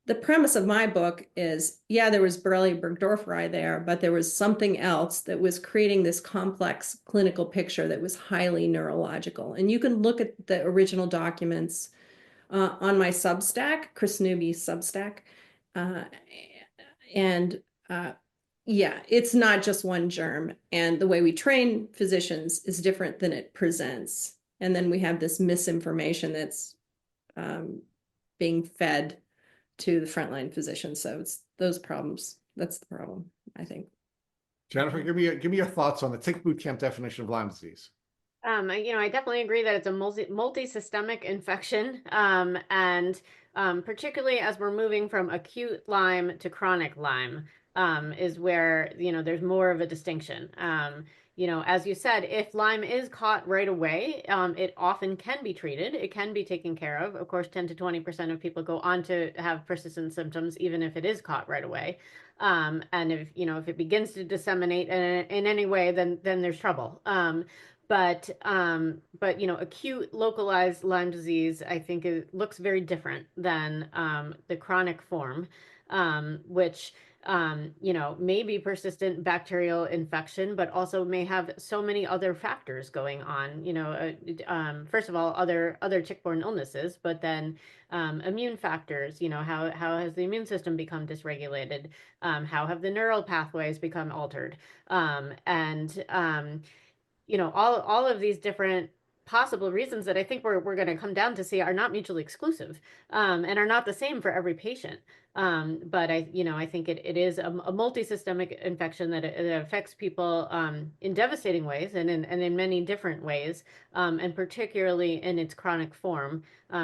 the premise of my book is, yeah, there was Borrelia burgdorferi there, but there was something else that was creating this complex clinical picture that was highly neurological. And you can look at the original documents on my Substack, Kris Newby Substack. Yeah, it's not just one germ. And the way we train physicians is different than it presents. And then we have this misinformation that's being fed to the frontline physicians. So it's those problems. That's the problem, I think. Jennifer, give me your thoughts on the tick boot camp definition of Lyme disease. I definitely agree that it's a multi-systemic infection, and particularly as we're moving from acute Lyme to chronic Lyme, is where there's more of a distinction. As you said, if Lyme is caught right away, it often can be treated. It can be taken care of. Of course, 10 to 20% of people go on to have persistent symptoms, even if it is caught right away. And if it begins to disseminate in any way, then there's trouble. But acute localized Lyme disease, I think it looks very different than the chronic form, which may be persistent bacterial infection, but also may have so many other factors going on. First of all, other tick-borne illnesses, but then immune factors. How has the immune system become dysregulated? How have the neural pathways become altered? All of these different possible reasons that I think we're going to come down to see are not mutually exclusive, and are not the same for every patient. But I think it is a multi-systemic infection that it affects people in devastating ways and in many different ways, and particularly in its chronic form,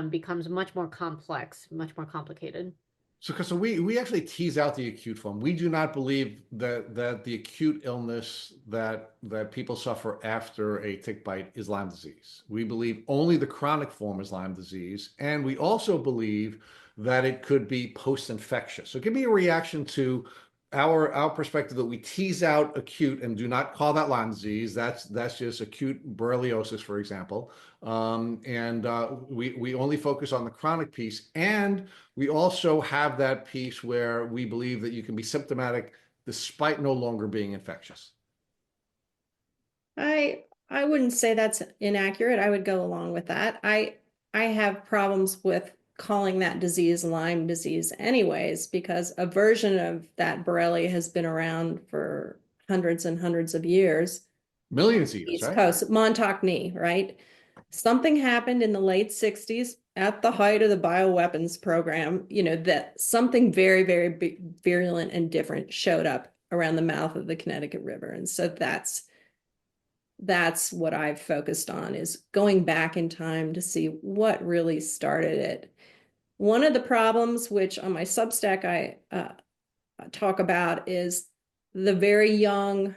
becomes much more complex, much more complicated. So we actually tease out the acute form. We do not believe that the acute illness that people suffer after a tick bite is Lyme disease. We believe only the chronic form is Lyme disease, and we also believe that it could be post-infectious. So give me a reaction to our perspective that we tease out acute and do not call that Lyme disease. That's just acute borreliosis, for example. And we only focus on the chronic piece. And we also have that piece where we believe that you can be symptomatic despite no longer being infectious. I wouldn't say that's inaccurate. I would go along with that. I have problems with calling that disease Lyme disease anyways, because a version of that Borrelia has been around for hundreds and hundreds of years. Millions of years, East right? Coast, Montauk knee, right? Something happened in the late 60s at the height of the bioweapons program, that something very, very virulent and different showed up around the mouth of the Connecticut River. And so that's what I've focused on, is going back in time to see what really started it. One of the problems, which on my Substack I talk about, is the very young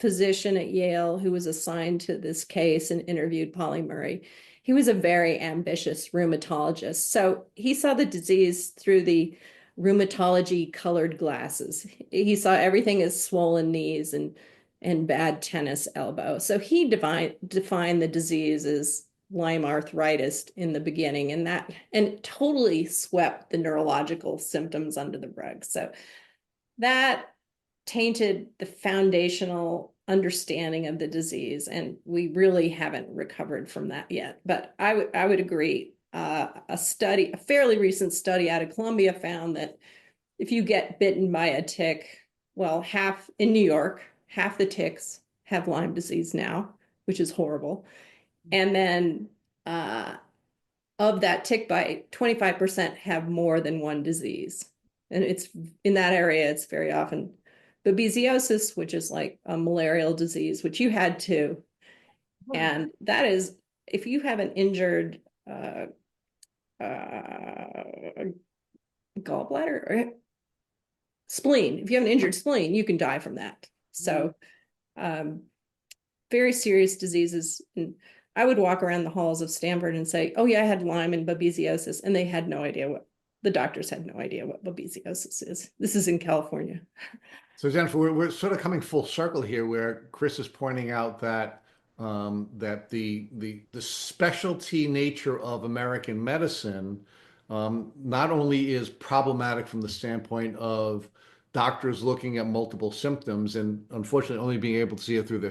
physician at Yale who was assigned to this case and interviewed Polly Murray. He was a very ambitious rheumatologist. So he saw the disease through the rheumatology colored glasses. He saw everything as swollen knees and bad tennis elbow. So he defined the disease as Lyme arthritis in the beginning, and totally swept the neurological symptoms under the rug. So that tainted the foundational understanding of the disease, and we really haven't recovered from that yet. But I would agree. A fairly recent study out of Columbia found that if you get bitten by a tick, well, in New York, half the ticks have Lyme disease now, which is horrible. And then of that tick bite, 25% have more than one disease. And it's in that area, it's very often babesiosis, which is like a malarial disease, which you had too. And that is, if you have an injured gallbladder or spleen, if you have an injured spleen, you can die from that. So very serious diseases. And I would walk around the halls of Stanford and say, oh yeah, I had Lyme and babesiosis. And they had no idea the doctors had no idea what babesiosis is. This is in California. So Jennifer, we're sort of coming full circle here, where Kris is pointing out that that the specialty nature of American medicine not only is problematic from the standpoint of doctors looking at multiple symptoms and unfortunately only being able to see it through their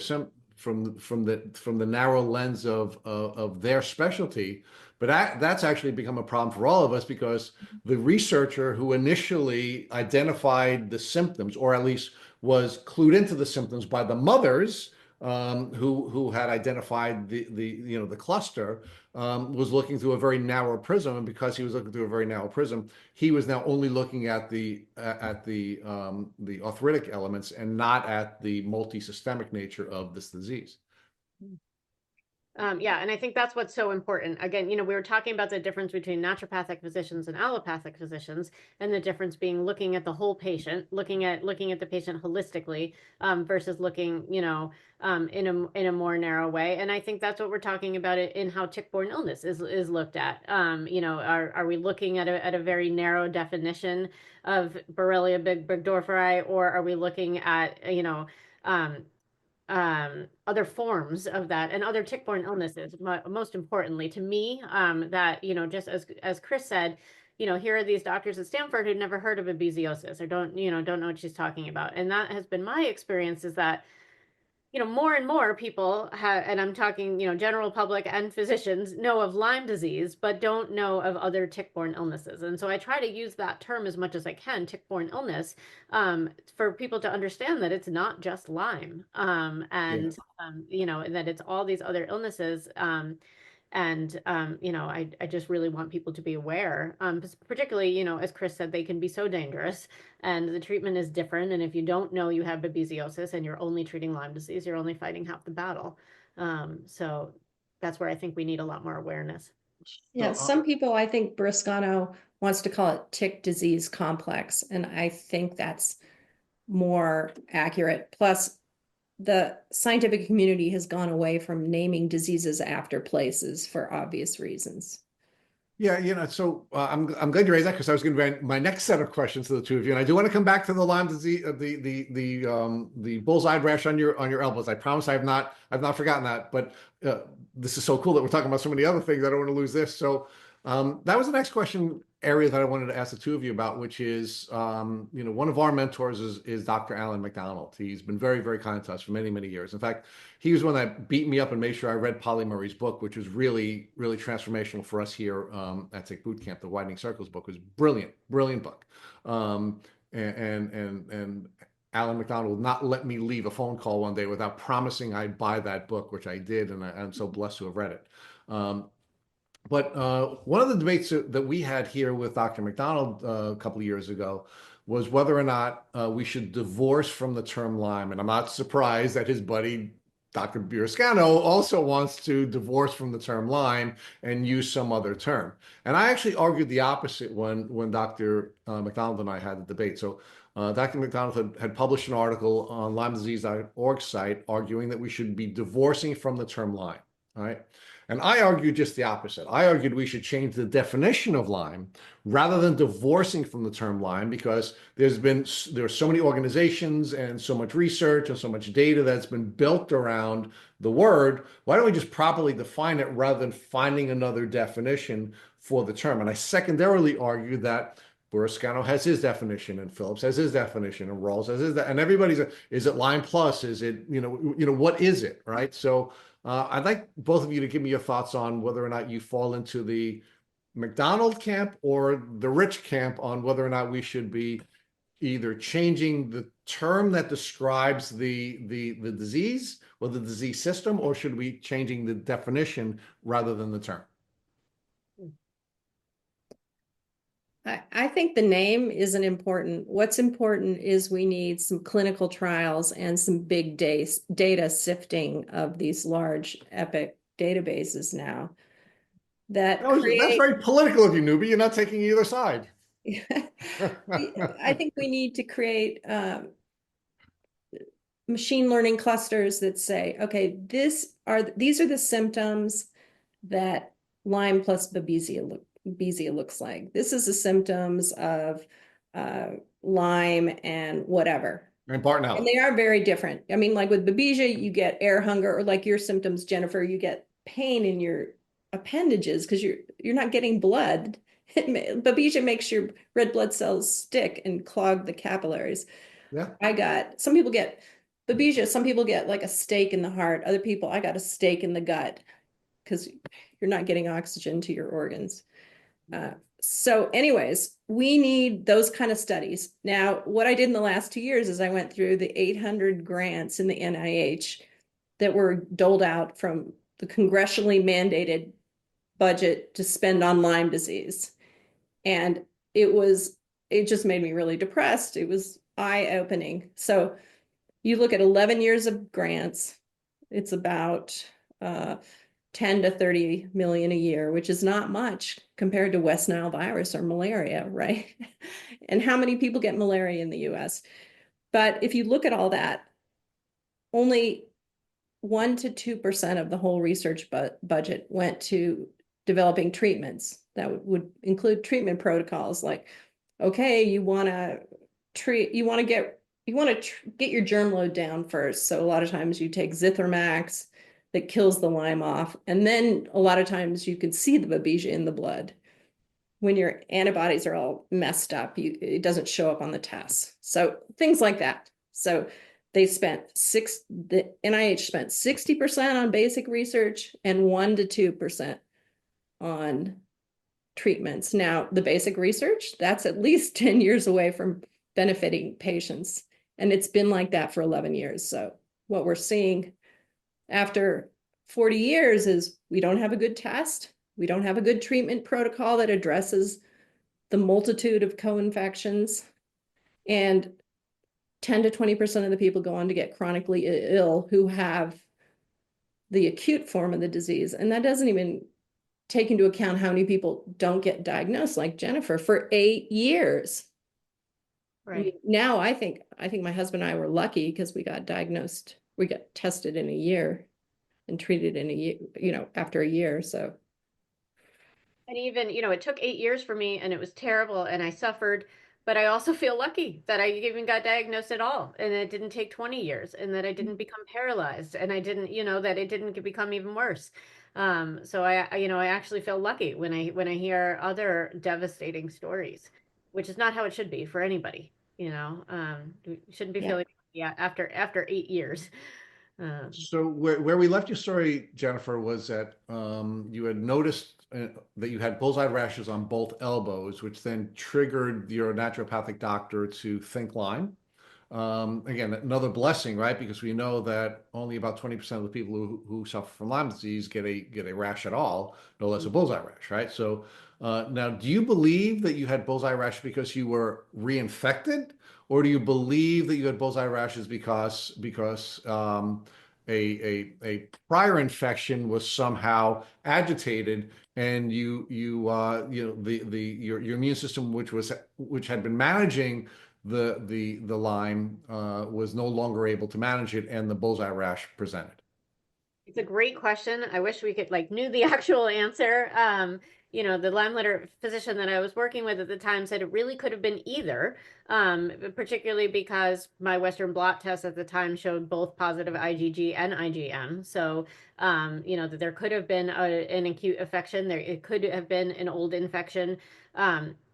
from the narrow lens of their specialty, but that's actually become a problem for all of us, because the researcher who initially identified the symptoms, or at least was clued into the symptoms by the mothers who had identified the cluster, was looking through a very narrow prism, and because he was looking through a very narrow prism, he was now only looking at the arthritic elements and not at the multi-systemic nature of this disease. Yeah, and I think that's what's so important. Again, we were talking about the difference between naturopathic physicians and allopathic physicians, and the difference being looking at the whole patient, looking at the patient holistically, versus looking, in a more narrow way. And I think that's what we're talking about in how tick-borne illness is looked at. Are we looking at a very narrow definition of Borrelia burgdorferi, or are we looking at other forms of that and other tick-borne illnesses? Most importantly to me, that just as Kris said, here are these doctors at Stanford who'd never heard of babesiosis, or don't know what she's talking about. And that has been my experience, is that more and more people have, and I'm talking, general public and physicians, know of Lyme disease, but don't know of other tick-borne illnesses. And so I try to use that term as much as I can, tick-borne illness, for people to understand that it's not just Lyme, and that it's all these other illnesses. I just really want people to be aware, particularly, as Kris said, they can be so dangerous, and the treatment is different. And if you don't know you have babesiosis and you're only treating Lyme disease, you're only fighting half the battle. So that's where I think we need a lot more awareness. Yeah, some people, I think Briscano wants to call it tick disease complex, and I think that's more accurate. Plus, the scientific community has gone away from naming diseases after places for obvious reasons. Yeah, so I'm glad you raised that because I was going to bring my next set of questions to the two of you, and I do want to come back to the Lyme disease, the bullseye rash on your elbows. I promise I've not forgotten that. But this is so cool that we're talking about so many other things. I don't want to lose this. So that was the next question area that I wanted to ask the two of you about, which is one of our mentors is Dr. Alan McDonald. He's been very, very kind to us for many, many years. In fact, he was one that beat me up and made sure I read Polly Murray's book, which was really, really transformational for us here at Tick Boot Camp. The Widening Circles book was brilliant, brilliant book. And Alan McDonald would not let me leave a phone call one day without promising I'd buy that book, which I did, and I'm so blessed to have read it. But one of the debates that we had here with Dr. McDonald a couple of years ago was whether or not we should divorce from the term Lyme. And I'm not surprised that his buddy, Dr. Birascano, also wants to divorce from the term Lyme and use some other term. And I actually argued the opposite when Dr. McDonald and I had the debate. So Dr. McDonald had published an article on LymeDisease.org site arguing that we should be divorcing from the term Lyme. All right. And I argued just the opposite. I argued we should change the definition of Lyme rather than divorcing from the term Lyme, because there are so many organizations and so much research and so much data that's been built around the word. Why don't we just properly define it rather than finding another definition for the term? And I secondarily argued that Borascano has his definition, and Phillips has his definition, and Rawls has his, and everybody's, is it Lyme plus? Is it, what is it, right? So I'd like both of you to give me your thoughts on whether or not you fall into the McDonald camp or the Rich camp on whether or not we should be either changing the term that describes the disease or the disease system, or should we changing the definition rather than the term? I think the name isn't important. What's important is we need some clinical trials and some big data sifting of these large epic databases now that That's very political of you, Newby. You're not taking either side. I think we need to create machine learning clusters that say, okay, these are the symptoms that Lyme plus Babesia looks like. This is the symptoms of Lyme and whatever. And Bartonella. And they are very different. I mean, like with Babesia, you get air hunger, or like your symptoms, Jennifer, you get pain in your appendages because you're not getting blood. Babesia makes your red blood cells stick and clog the capillaries. Yeah. Some people get Babesia, some people get like a stake in the heart. Other people, I got a stake in the gut because you're not getting oxygen to your organs. So anyways, we need those kind of studies. Now, what I did in the last 2 years is I went through the 800 grants in the NIH that were doled out from the congressionally mandated budget to spend on Lyme disease. And it just made me really depressed. It was eye-opening. So you look at 11 years of grants, it's about 10 to 30 million a year, which is not much compared to West Nile virus or malaria, right? And how many people get malaria in the US? But if you look at all that, only 1 to 2% of the whole research budget went to developing treatments. That would include treatment protocols like, okay, you want to get your germ load down first. So a lot of times you take Zithromax that kills the Lyme off. And then a lot of times you can see the Babesia in the blood. When your antibodies are all messed up, it doesn't show up on the tests. So things like that. So the NIH spent 60% on basic research and 1 to 2% on treatments. Now, the basic research, that's at least 10 years away from benefiting patients. And it's been like that for 11 years. So what we're seeing after 40 years is we don't have a good test. We don't have a good treatment protocol that addresses the multitude of co-infections. And 10 to 20% of the people go on to get chronically ill who have the acute form of the disease. And that doesn't even take into account how many people don't get diagnosed, like Jennifer, for 8 years. Right. I mean, now I think my husband and I were lucky because we got diagnosed. We got tested in a year and treated in a year, after a year. So And even, it took 8 years for me and it was terrible and I suffered, but I also feel lucky that I even got diagnosed at all and it didn't take 20 years and that I didn't become paralyzed and I didn't, that it didn't become even worse. So I actually feel lucky when I hear other devastating stories, which is not how it should be for anybody, you shouldn't be Yeah. feeling, yeah, after 8 years. Um, So where we left your story, Jennifer, was that you had noticed that you had bullseye rashes on both elbows, which then triggered your naturopathic doctor to think Lyme. Again, another blessing, right? Because we know that only about 20% of the people who suffer from Lyme disease get a rash at all, no less a bullseye rash, right? So now, do you believe that you had bullseye rash because you were reinfected, or do you believe that you had bullseye rashes because a prior infection was somehow agitated and your immune system, which had been managing the Lyme was no longer able to manage it, and the bullseye rash presented? It's a great question. I wish we could knew the actual answer. The Lyme-Literate physician that I was working with at the time said it really could have been either, particularly because my Western blot test at the time showed both positive IgG and IgM. So, that there could have been an acute infection. It could have been an old infection.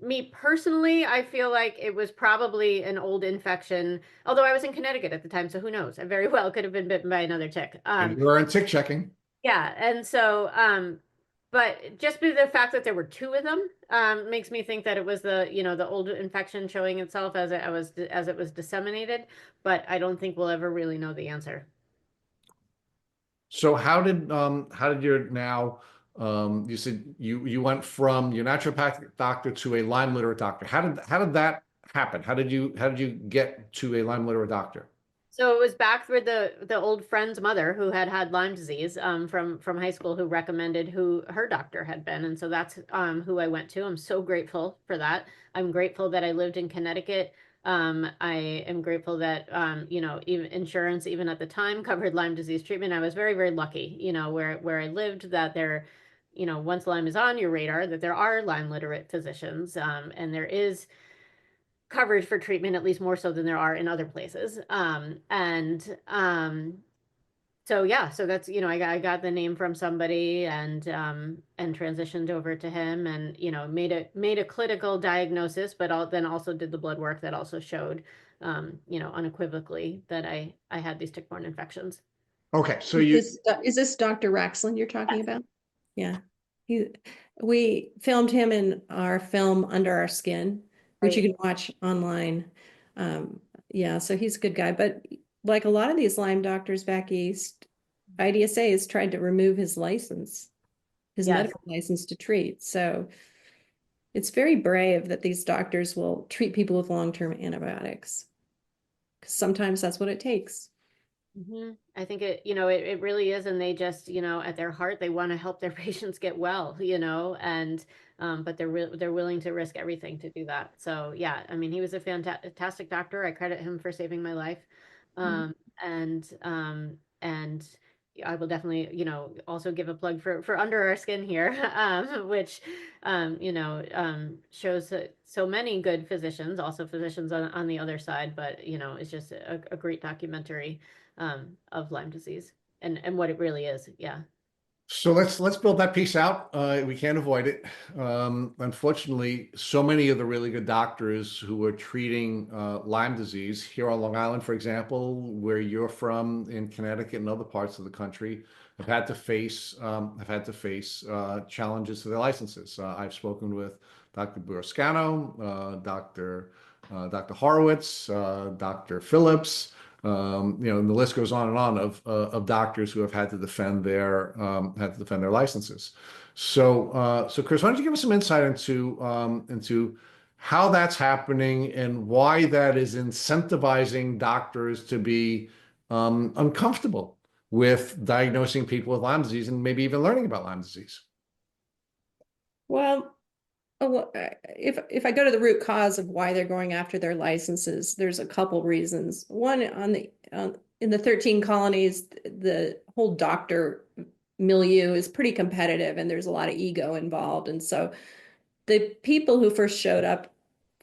Me personally, I feel like it was probably an old infection, although I was in Connecticut at the time, so who knows? I very well could have been bitten by another tick. And you were in tick checking. Yeah, and so, but just by the fact that there were two of them, makes me think that it was the old infection showing itself as it was disseminated. But I don't think we'll ever really know the answer. So how did your now you said you went from your naturopathic doctor to a Lyme literate doctor. How did that happen? How did you get to a Lyme literate doctor? So it was back with the old friend's mother who had Lyme disease, from high school, who recommended who her doctor had been, and so that's who I went to. I'm so grateful for that. I'm grateful that I lived in Connecticut. I am grateful that even insurance, even at the time, covered Lyme disease treatment. I was very, very lucky, where I lived, that there, once Lyme is on your radar, that there are Lyme literate physicians, and there is coverage for treatment, at least more so than there are in other places. So yeah, so that's, I got the name from somebody and transitioned over to him, and made a clinical diagnosis, but then also did the blood work that also showed, unequivocally that I had these tick-borne infections. Okay, so Is this Dr. Raxlin you're talking about? Yeah. He, we filmed him in our film Under Our Skin, which you Right. can watch online. Yeah, so he's a good guy. But like a lot of these Lyme doctors back east, IDSA has tried to remove his license, his Yes. medical license to treat. So it's very brave that these doctors will treat people with long-term antibiotics, because sometimes that's what it takes. I think it really is, and they just, at their heart, they want to help their patients get well, and but they're willing to risk everything to do that. So yeah, I mean, he was a fantastic doctor. I credit him for saving my life, Mhm. and I will definitely, also give a plug for Under Our Skin here, which shows so many good physicians, also physicians on the other side, but it's just a great documentary of Lyme disease and what it really is. Yeah. So let's build that piece out. We can't avoid it. Unfortunately, so many of the really good doctors who are treating Lyme disease here on Long Island, for example, where you're from, in Connecticut and other parts of the country, have had to face challenges to their licenses. I've spoken with Dr. Burrascano, Dr. Horowitz, Dr. Phillips. And the list goes on and on of doctors who have had to defend their licenses. So Kris, why don't you give us some insight into how that's happening and why that is incentivizing doctors to be uncomfortable with diagnosing people with Lyme disease and maybe even learning about Lyme disease. Well, if I go to the root cause of why they're going after their licenses, there's a couple reasons. One, in the 13 colonies, the whole doctor milieu is pretty competitive and there's a lot of ego involved. And so the people who first showed up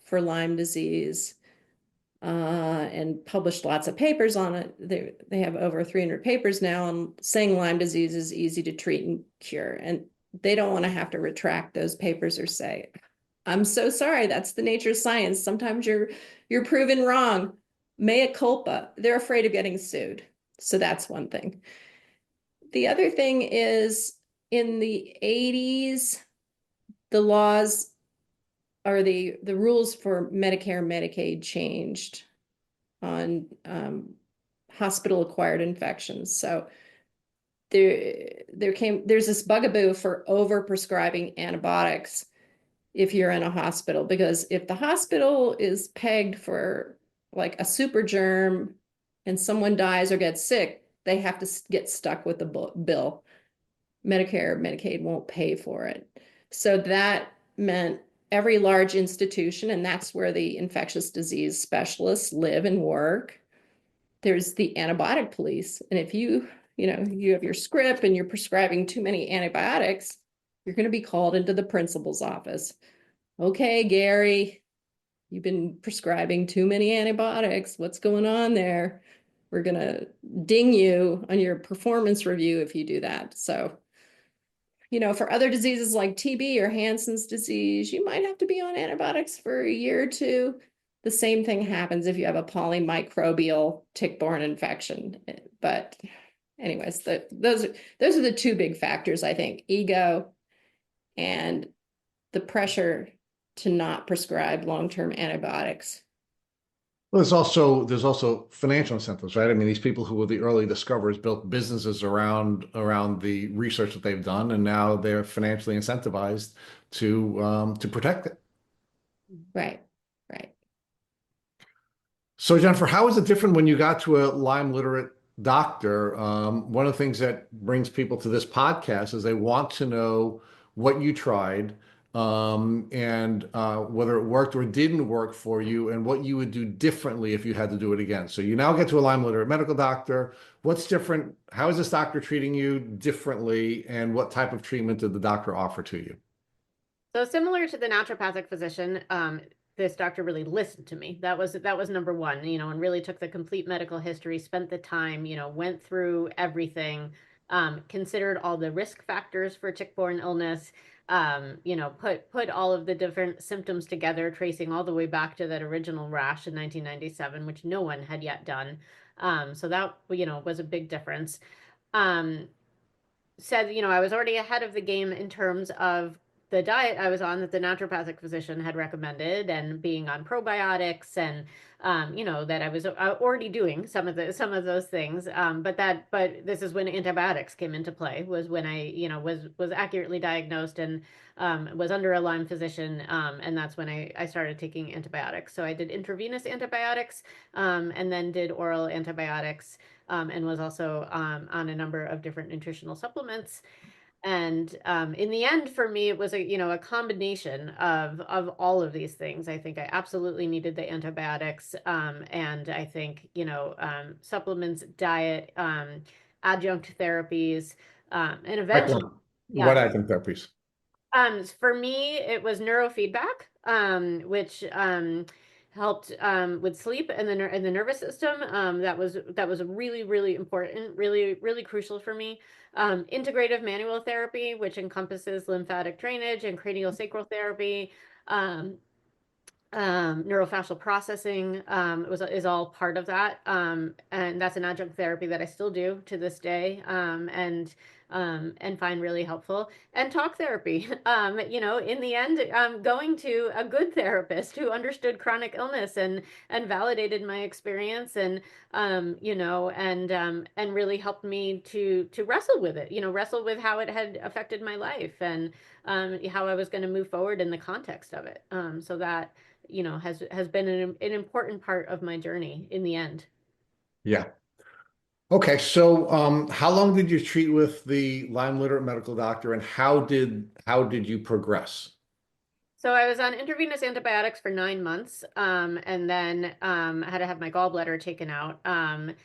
for Lyme disease and published lots of papers on it, they have over 300 papers now on saying Lyme disease is easy to treat and cure. And they don't want to have to retract those papers or say, I'm so sorry, that's the nature of science. Sometimes you're proven wrong. Mea culpa. They're afraid of getting sued. So that's one thing. The other thing is in the 80s, the laws or the rules for Medicare and Medicaid changed on hospital acquired infections. So there's this bugaboo for over prescribing antibiotics if you're in a hospital, because if the hospital is pegged for like a super germ and someone dies or gets sick, they have to get stuck with the bill. Medicare, Medicaid won't pay for it. So that meant every large institution, and that's where the infectious disease specialists live and work, there's the antibiotic police. And if you have your script and you're prescribing too many antibiotics, you're going to be called into the principal's office. Okay, Gary, you've been prescribing too many antibiotics. What's going on there? We're going to ding you on your performance review if you do that. So, for other diseases like TB or Hansen's disease, you might have to be on antibiotics for a year or two. The same thing happens if you have a polymicrobial tick-borne infection. But anyways, those are the two big factors, I think: ego and the pressure to not prescribe long-term antibiotics. Well, there's also financial incentives, right? I mean, these people who were the early discoverers built businesses around the research that they've done, and now they're financially incentivized to protect it. Right, right. So, Jennifer, how is it different when you got to a Lyme-literate doctor? One of the things that brings people to this podcast is they want to know what you tried, and whether it worked or didn't work for you, and what you would do differently if you had to do it again. So you now get to a Lyme-literate medical doctor. What's different? How is this doctor treating you differently, and what type of treatment did the doctor offer to you? So similar to the naturopathic physician, this doctor really listened to me. That was number one, and really took the complete medical history, spent the time, went through everything, considered all the risk factors for tick-borne illness, put all of the different symptoms together, tracing all the way back to that original rash in 1997, which no one had yet done. So that, was a big difference. Said, I was already ahead of the game in terms of the diet I was on that the naturopathic physician had recommended, and being on probiotics, and that I was already doing some of those things. But this is when antibiotics came into play. Was when I was accurately diagnosed and was under a Lyme physician, and that's when I started taking antibiotics. So I did intravenous antibiotics, and then did oral antibiotics, and was also on a number of different nutritional supplements. And in the end, for me, it was a combination of all of these things. I think I absolutely needed the antibiotics, and I think supplements, diet, adjunct therapies, and Like eventually, what? yeah. What adjunct therapies? For me, it was neurofeedback, which helped with sleep and the nervous system. That was really, really important, really, really crucial for me. Integrative manual therapy, which encompasses lymphatic drainage and craniosacral therapy, neurofascial processing, is all part of that, and that's an adjunct therapy that I still do to this day, and find really helpful. And talk therapy, in the end, going to a good therapist who understood chronic illness and validated my experience, and and really helped me to wrestle with it, wrestle with how it had affected my life, and how I was going to move forward in the context of it. So that has been an important part of my journey in the end. Yeah. Okay, so how long did you treat with the Lyme-literate medical doctor, and how did you progress? So I was on intravenous antibiotics for 9 months, and then I had to have my gallbladder taken out, and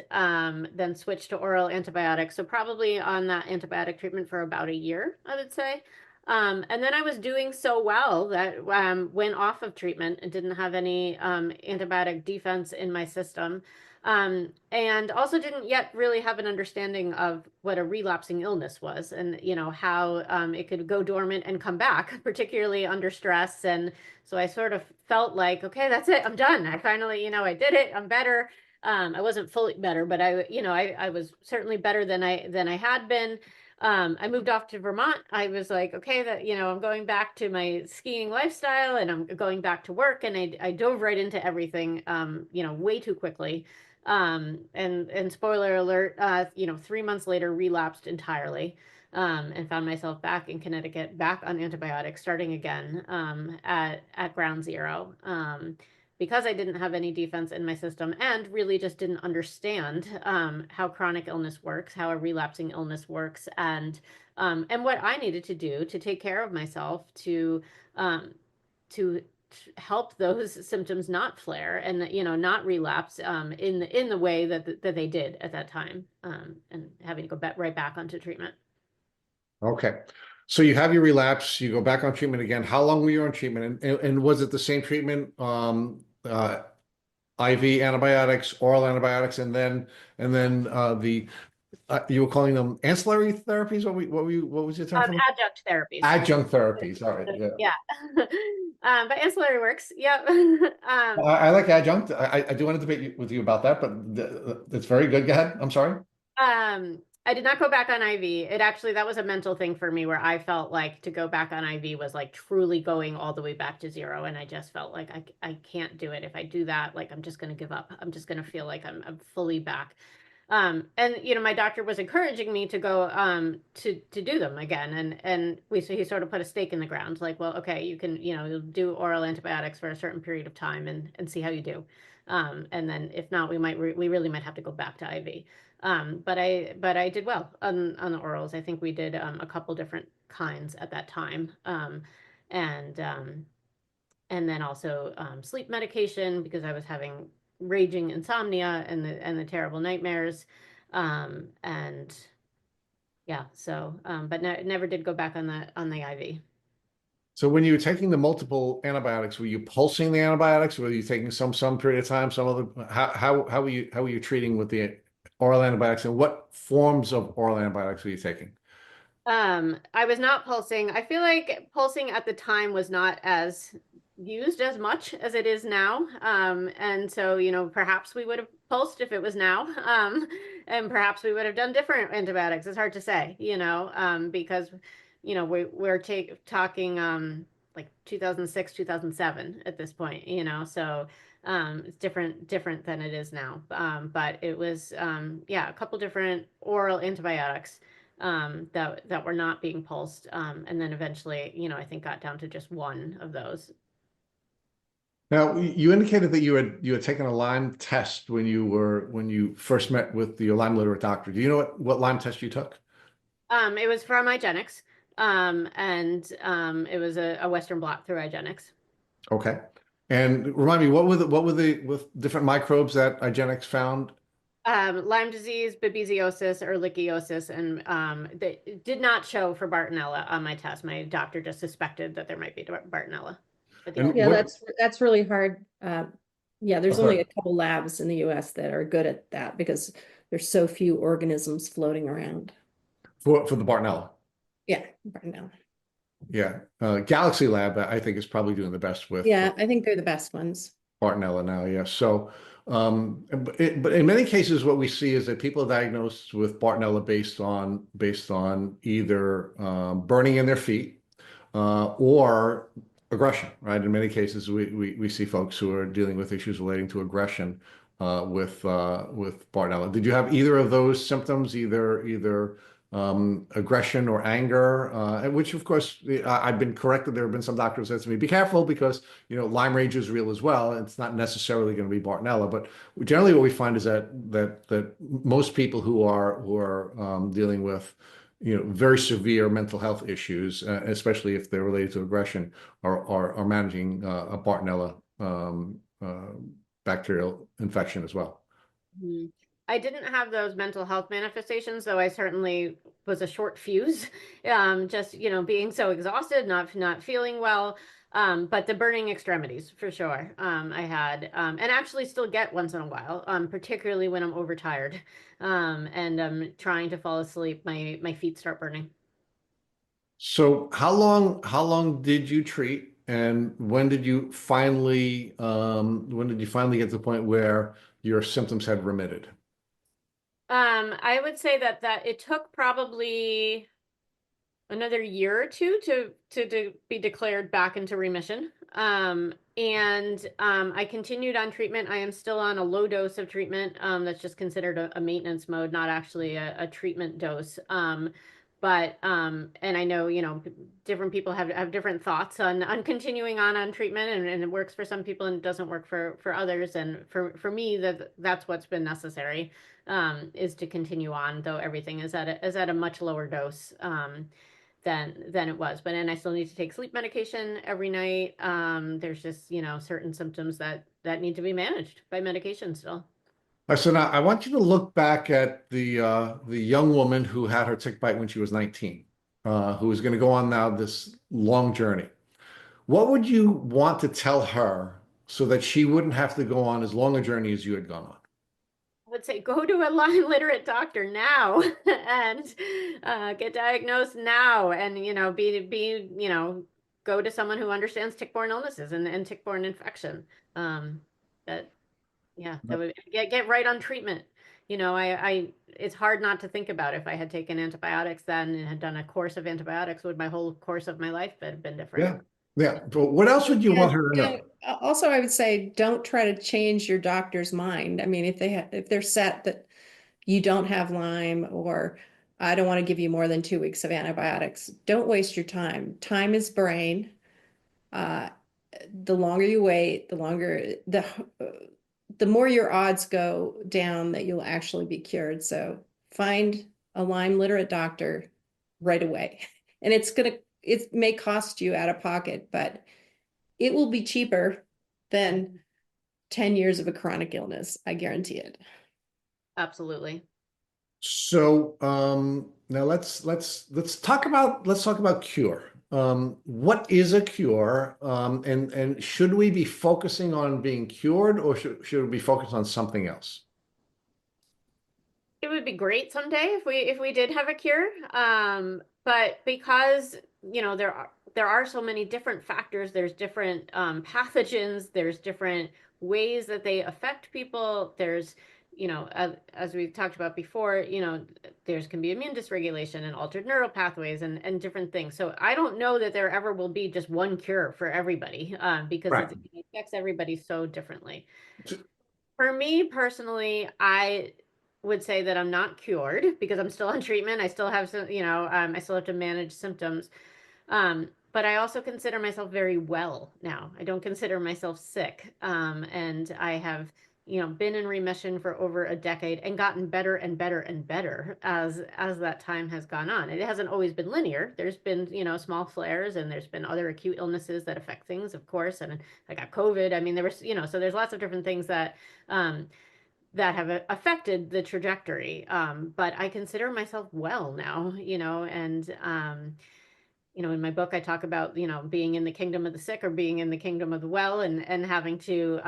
then switched to oral antibiotics. So probably on that antibiotic treatment for about a year, I would say. And then I was doing so well that went off of treatment and didn't have any antibiotic defense in my system. And also didn't yet really have an understanding of what a relapsing illness was and, how it could go dormant and come back, particularly under stress. And so I sort of felt like, okay, that's it. I'm done. I finally, I did it. I'm better. I wasn't fully better, but I was certainly better than I had been. I moved off to Vermont. I was like, okay, I'm going back to my skiing lifestyle and I'm going back to work. And I dove right into everything, way too quickly. And spoiler alert, 3 months later, relapsed entirely, and found myself back in Connecticut, back on antibiotics, starting again, at ground zero. Because I didn't have any defense in my system and really just didn't understand how chronic illness works, how a relapsing illness works, and what I needed to do to take care of myself to help those symptoms not flare and not relapse in the way that they did at that time, and having to go right back onto treatment. Okay. So you have your relapse, you go back on treatment again. How long were you on treatment? And was it the same treatment? IV antibiotics, oral antibiotics, and then you were calling them ancillary therapies? What was your term for them? Adjunct therapies. Adjunct therapies. All right. Yeah. Yeah. But ancillary works. Yep. I like adjunct. I do want to debate with you about that, but it's very good. Go ahead. I'm sorry. I did not go back on IV. That was a mental thing for me where I felt like to go back on IV was like truly going all the way back to zero. And I just felt like I can't do it. If I do that, like I'm just going to give up. I'm just going to feel like I'm fully back. And my doctor was encouraging me to go to do them again. And he sort of put a stake in the ground, like, well, okay, you can, you'll do oral antibiotics for a certain period of time and see how you do. And then if not, we really might have to go back to IV. But I did well on the orals. I think we did a couple different kinds at that time. And then also sleep medication because I was having raging insomnia and the terrible nightmares. And yeah, so but never did go back on the IV. So when you were taking the multiple antibiotics, were you pulsing the antibiotics? Were you taking some period of time, some other? How were you treating with the oral antibiotics, and what forms of oral antibiotics were you taking? I was not pulsing. I feel like pulsing at the time was not as used as much as it is now. And so, perhaps we would have pulsed if it was now. And perhaps we would have done different antibiotics. It's hard to say, because, we're talking like 2006, 2007 at this point, so it's different than it is now. But it was, a couple different oral antibiotics that were not being pulsed. And then eventually, I think got down to just one of those. Now, you indicated that you had taken a Lyme test when you first met with your Lyme-Literate doctor. Do you know what Lyme test you took? It was from IGeneX, and it was a Western blot through IGeneX. Okay. And remind me, what were the with different microbes that IGeneX found? Lyme disease, babesiosis, ehrlichiosis, and they did not show for Bartonella on my test. My doctor just suspected that there might be Bartonella. Yeah, that's really hard. Yeah, there's only a couple labs in the US that are good at that because there's so few organisms floating around. For the Bartonella. Yeah, Bartonella. Yeah, Galaxy Lab, I think, is probably doing the best with. Yeah, I think they're the best ones. Bartonella now, yeah. So, but in many cases, what we see is that people are diagnosed with Bartonella based on either burning in their feet or aggression, right? In many cases, we see folks who are dealing with issues relating to aggression with Bartonella. Did you have either of those symptoms, either aggression or anger, which of course I've been corrected. There have been some doctors that said to me, be careful because Lyme rage is real as well. It's not necessarily going to be Bartonella, but generally what we find is that most people who are dealing with very severe mental health issues, especially if they're related to aggression, are managing a Bartonella bacterial infection as well. Mhm. I didn't have those mental health manifestations, though I certainly was a short fuse. Just, being so exhausted, not feeling well. But the burning extremities for sure. I had, and actually still get once in a while, particularly when I'm overtired, and I'm trying to fall asleep, my feet start burning. So how long did you treat, and when did you finally get to the point where your symptoms had remitted? I would say that it took probably another year or two to be declared back into remission. And I continued on treatment. I am still on a low dose of treatment. That's just considered a maintenance mode, not actually a treatment dose. And I know, different people have different thoughts on continuing on treatment, and it works for some people and it doesn't work for others. And for me, that's what's been necessary, is to continue on, though everything is at a much lower dose. Than it was. But then I still need to take sleep medication every night. There's just, certain symptoms that need to be managed by medication still. So now I want you to look back at the young woman who had her tick bite when she was 19, who is going to go on now this long journey. What would you want to tell her so that she wouldn't have to go on as long a journey as you had gone on? I would say go to a Lyme-Literate doctor now and get diagnosed now, and go to someone who understands tick-borne illnesses and tick-borne infection. That Yeah, that would get right on treatment. I it's hard not to think about if I had taken antibiotics then and had done a course of antibiotics, would my whole course of my life have been different? Yeah. Yeah. But what else would you Yeah, want her to know? also, I would say don't try to change your doctor's mind. I mean, if they're set that you don't have Lyme, or I don't want to give you more than 2 weeks of antibiotics, don't waste your time. Time is brain. Uh, the longer you wait, the more your odds go down that you'll actually be cured. So find a Lyme literate doctor right away. And it may cost you out of pocket, but it will be cheaper than 10 years of a chronic illness. I guarantee it. Absolutely. So now let's talk about cure. What is a cure? And should we be focusing on being cured, or should we be focused on something else? It would be great someday if we did have a cure. But because, there are so many different factors, there's different pathogens, there's different ways that they affect people. There's, as we talked about before, there's can be immune dysregulation and altered neural pathways and different things. So I don't know that there ever will be just one cure for everybody, because Right. it affects everybody so differently. For me personally, I would say that I'm not cured because I'm still on treatment. I still have some, I still have to manage symptoms. But I also consider myself very well now. I don't consider myself sick. And I have, been in remission for over a decade and gotten better and better and better as that time has gone on. It hasn't always been linear. There's been, small flares, and there's been other acute illnesses that affect things, of course. And I got COVID. I mean, there was, so there's lots of different things that have affected the trajectory. But I consider myself well now, and in my book I talk about, being in the kingdom of the sick or being in the kingdom of the well, and having to,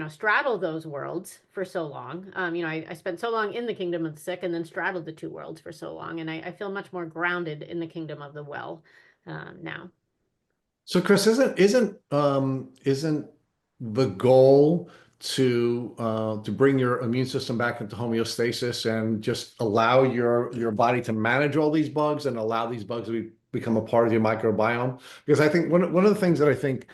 straddle those worlds for so long. I spent so long in the kingdom of the sick and then straddled the two worlds for so long, and I feel much more grounded in the kingdom of the well now. So, Kris, isn't the goal to bring your immune system back into homeostasis and just allow your body to manage all these bugs and allow these bugs to become a part of your microbiome? Because I think one of the things that I think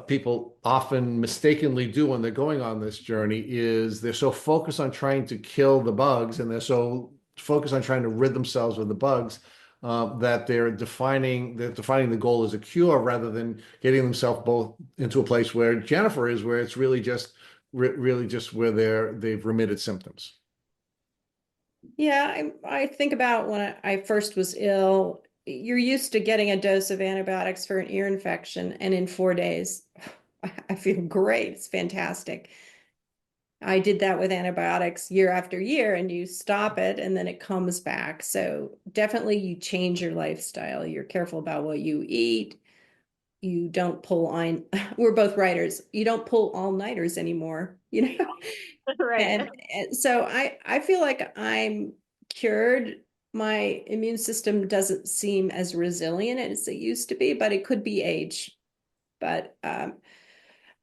people often mistakenly do when they're going on this journey is they're so focused on trying to kill the bugs, and they're so focused on trying to rid themselves of the bugs, that they're defining the goal as a cure rather than getting themselves both into a place where Jennifer is, where it's really just where they've remitted symptoms. Yeah, I think about when I first was ill, you're used to getting a dose of antibiotics for an ear infection, and in 4 days, I feel great. It's fantastic. I did that with antibiotics year after year, and you stop it and then it comes back. So definitely you change your lifestyle. You're careful about what you eat. You don't pull on, we're both writers. You don't pull all-nighters anymore, you know? Right. And so I feel like I'm cured. My immune system doesn't seem as resilient as it used to be, but it could be age. But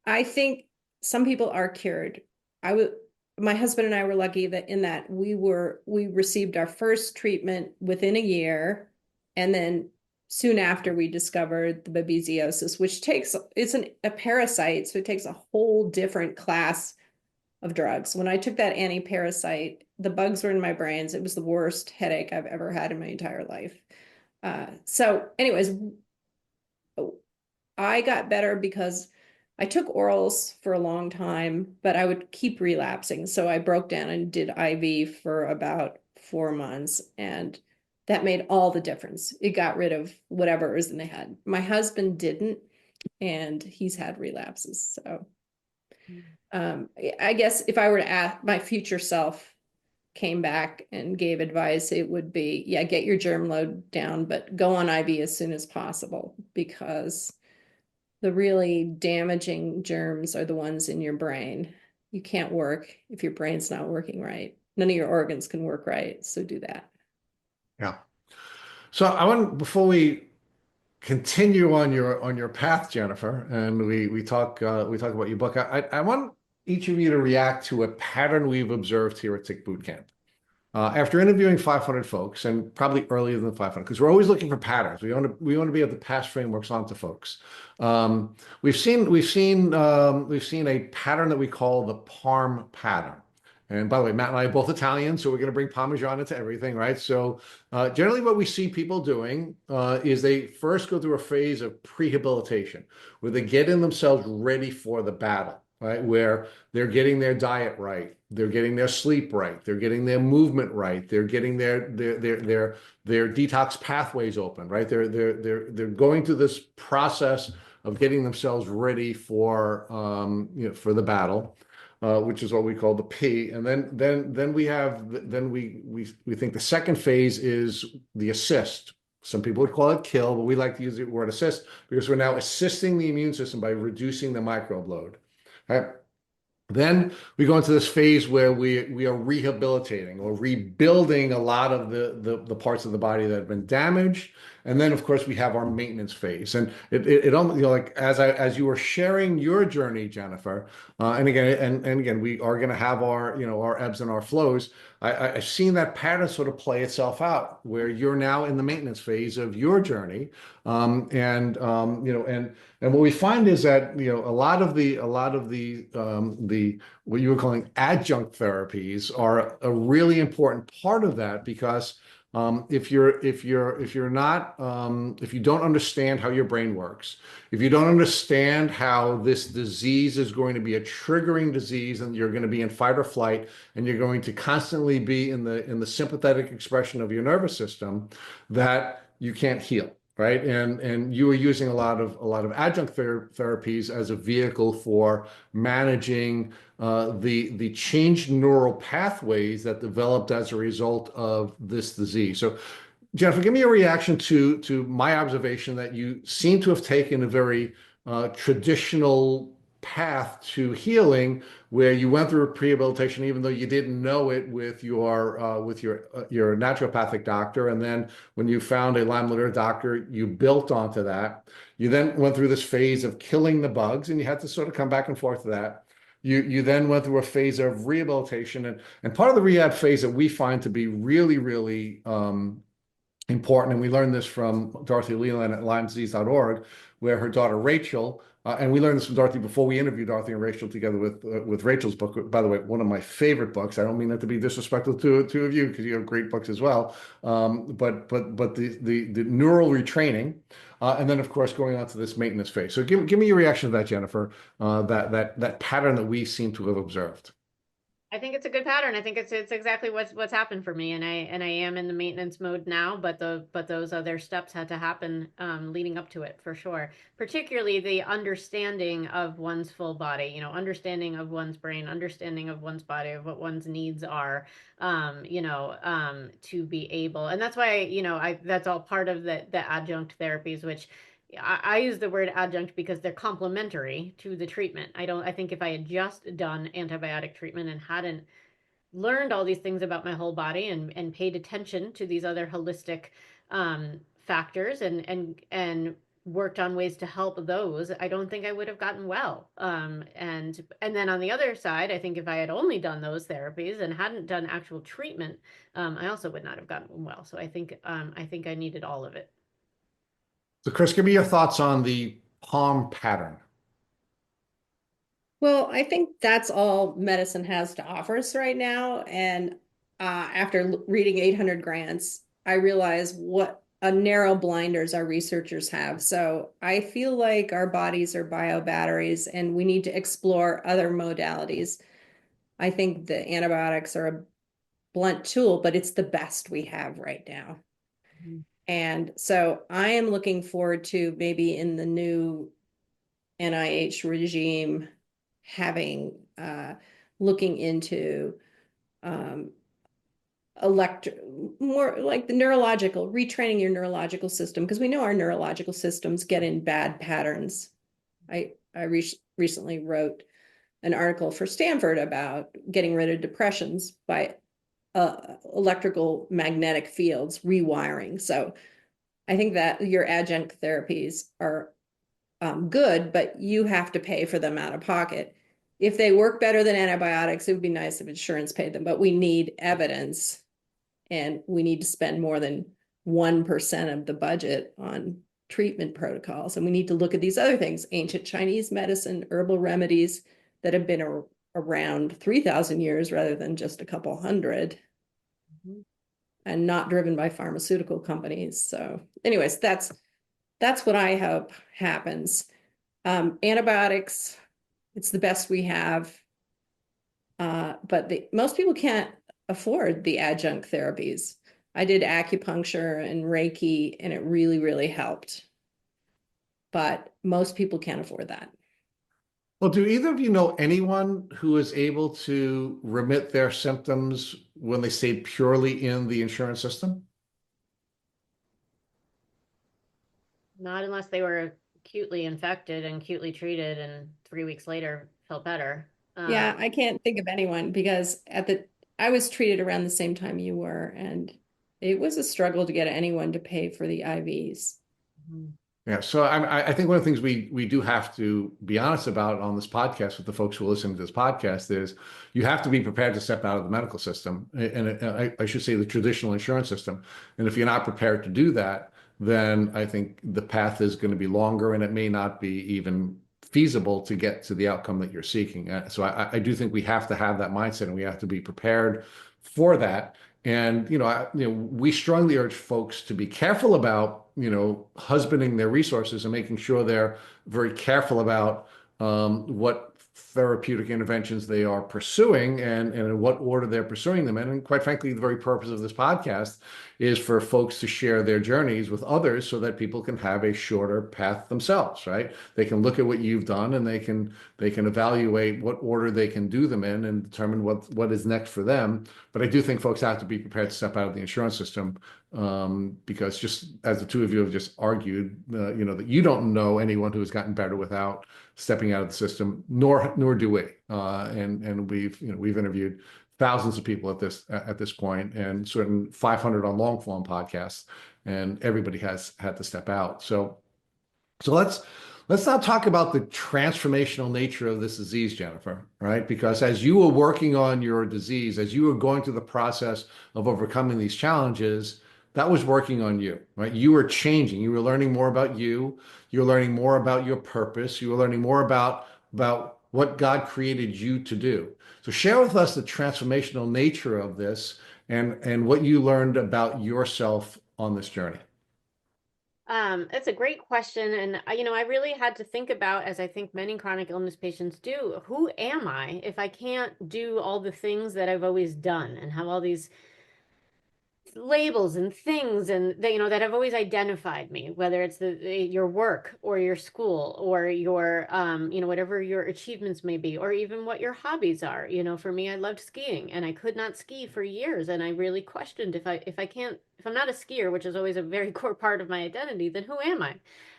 I think some people are cured. I would, my husband and I were lucky that in that we received our first treatment within a year, and then soon after we discovered the babesiosis, which a parasite, so it takes a whole different class of drugs. When I took that anti-parasite, the bugs were in my brains. It was the worst headache I've ever had in my entire life. So anyways, I got better because I took orals for a long time, but I would keep relapsing. So I broke down and did IV for about 4 months, and that made all the difference. It got rid of whatever was in the head. My husband didn't, and he's had relapses. So I guess if I were to ask my future self came back and gave advice, it would be, yeah, get your germ load down, but go on IV as soon as possible, because the really damaging germs are the ones in your brain. You can't work if your brain's not working right. None of your organs can work right. So do that. Yeah. So I want, before we continue on your path, Jennifer, and we talk about your book, I want each of you to react to a pattern we've observed here at Tick Boot Camp. After interviewing 500 folks, and probably earlier than 500, because we're always looking for patterns. We want to be able to pass frameworks on to folks. We've seen a pattern that we call the Parm pattern. And by the way, Matt and I are both Italian, so we're going to bring Parmesan into everything, right? So generally what we see people doing is they first go through a phase of prehabilitation, where they're getting themselves ready for the battle, right? Where they're getting their diet right, they're getting their sleep right, they're getting their movement right, they're getting their detox pathways open, right? They're going through this process of getting themselves ready for for the battle, which is what we call the P. And then we think the second phase is the assist. Some people would call it kill, but we like to use the word assist because we're now assisting the immune system by reducing the microbe load. Right? Then we go into this phase where we are rehabilitating or rebuilding a lot of the parts of the body that have been damaged. And then, of course, we have our maintenance phase. And it almost, like as you were sharing your journey, Jennifer, and again, we are going to have our our ebbs and our flows. I've seen that pattern sort of play itself out where you're now in the maintenance phase of your journey, and what we find is that a lot of the what you were calling adjunct therapies are a really important part of that, because if you're not if you don't understand how your brain works, if you don't understand how this disease is going to be a triggering disease, and you're going to be in fight or flight, and you're going to constantly be in the sympathetic expression of your nervous system, that you can't heal. Right. And you are using a lot of adjunct therapies as a vehicle for managing the changed neural pathways that developed as a result of this disease. So, Jennifer, give me a reaction to my observation that you seem to have taken a very traditional path to healing, where you went through a prehabilitation, even though you didn't know it, with your naturopathic doctor, and then when you found a Lyme-Literate doctor, you built onto that. You then went through this phase of killing the bugs, and you had to sort of come back and forth to that. You then went through a phase of rehabilitation, and part of the rehab phase that we find to be really important, and we learned this from Dorothy Leland at LymeDisease.org, where her daughter Rachel, and we learned this from Dorothy before we interviewed Dorothy and Rachel together with Rachel's book. By the way, one of my favorite books. I don't mean that to be disrespectful to two of you, because you have great books as well. But the neural retraining, and then of course going on to this maintenance phase. So give me your reaction to that, Jennifer. That pattern that we seem to have observed. I think it's a good pattern. I think it's exactly what's happened for me, and I am in the maintenance mode now. But those other steps had to happen leading up to it for sure. Particularly the understanding of one's full body, understanding of one's brain, understanding of one's body, of what one's needs are, to be able. And that's why that's all part of the adjunct therapies, which I use the word adjunct because they're complementary to the treatment. I think if I had just done antibiotic treatment and hadn't learned all these things about my whole body and paid attention to these other holistic factors and worked on ways to help those, I don't think I would have gotten well. And then on the other side, I think if I had only done those therapies and hadn't done actual treatment, I also would not have gotten well. So I think I needed all of it. So Kris, give me your thoughts on the palm pattern. Well, I think that's all medicine has to offer us right now. And after reading 800 grants, I realize what a narrow blinders our researchers have. So I feel like our bodies are bio batteries and we need to explore other modalities. I think the antibiotics are a blunt tool, but it's the best we have right now. Mhm. And so I am looking forward to maybe in the new NIH regime having looking into um, more like the neurological, retraining your neurological system, because we know our neurological systems get in bad patterns. I recently wrote an article for Stanford about getting rid of depressions by electrical magnetic fields rewiring. So I think that your adjunct therapies are good, but you have to pay for them out of pocket. If they work better than antibiotics, it would be nice if insurance paid them, but we need evidence and we need to spend more than 1% of the budget on treatment protocols. And we need to look at these other things, ancient Chinese medicine, herbal remedies that have been around 3,000 years rather than just a couple hundred. Mhm. And not driven by pharmaceutical companies. So anyways, that's what I hope happens. Antibiotics, it's the best we have. But most people can't afford the adjunct therapies. I did acupuncture and Reiki, and it really, really helped. But most people can't afford that. Well, do either of you know anyone who is able to remit their symptoms when they stay purely in the insurance system? Not unless they were acutely infected and acutely treated and 3 weeks later felt better. Yeah, I can't think of anyone because I was treated around the same time you were, and it was a struggle to get anyone to pay for the IVs. Mhm. Yeah, so I think one of the things we do have to be honest about on this podcast with the folks who listen to this podcast is you have to be prepared to step out of the medical system, and I should say the traditional insurance system. And if you're not prepared to do that, then I think the path is going to be longer, and it may not be even feasible to get to the outcome that you're seeking. So I do think we have to have that mindset, and we have to be prepared for that. And we strongly urge folks to be careful about husbanding their resources and making sure they're very careful about what therapeutic interventions they are pursuing and in what order they're pursuing them. And quite frankly, the very purpose of this podcast is for folks to share their journeys with others so that people can have a shorter path themselves, right? They can look at what you've done and they can evaluate what order they can do them in and determine what is next for them. But I do think folks have to be prepared to step out of the insurance system because just as the two of you have just argued, that you don't know anyone who has gotten better without stepping out of the system, nor do we. And we've interviewed thousands of people at this point, and certain 500 on long form podcasts, and everybody has had to step out. So let's now talk about the transformational nature of this disease, Jennifer, right? Because as you were working on your disease, as you were going through the process of overcoming these challenges, that was working on you, right? You were changing. You were learning more about you. You were learning more about your purpose. You were learning more about what God created you to do. So share with us the transformational nature of this and what you learned about yourself on this journey. That's a great question. And I really had to think about, as I think many chronic illness patients do, who am I if I can't do all the things that I've always done and have all these labels and things and that have always identified me, whether it's your work or your school or your whatever your achievements may be, or even what your hobbies are. For me, I loved skiing and I could not ski for years, and I really questioned if I'm not a skier, which is always a very core part of my identity, then who am I?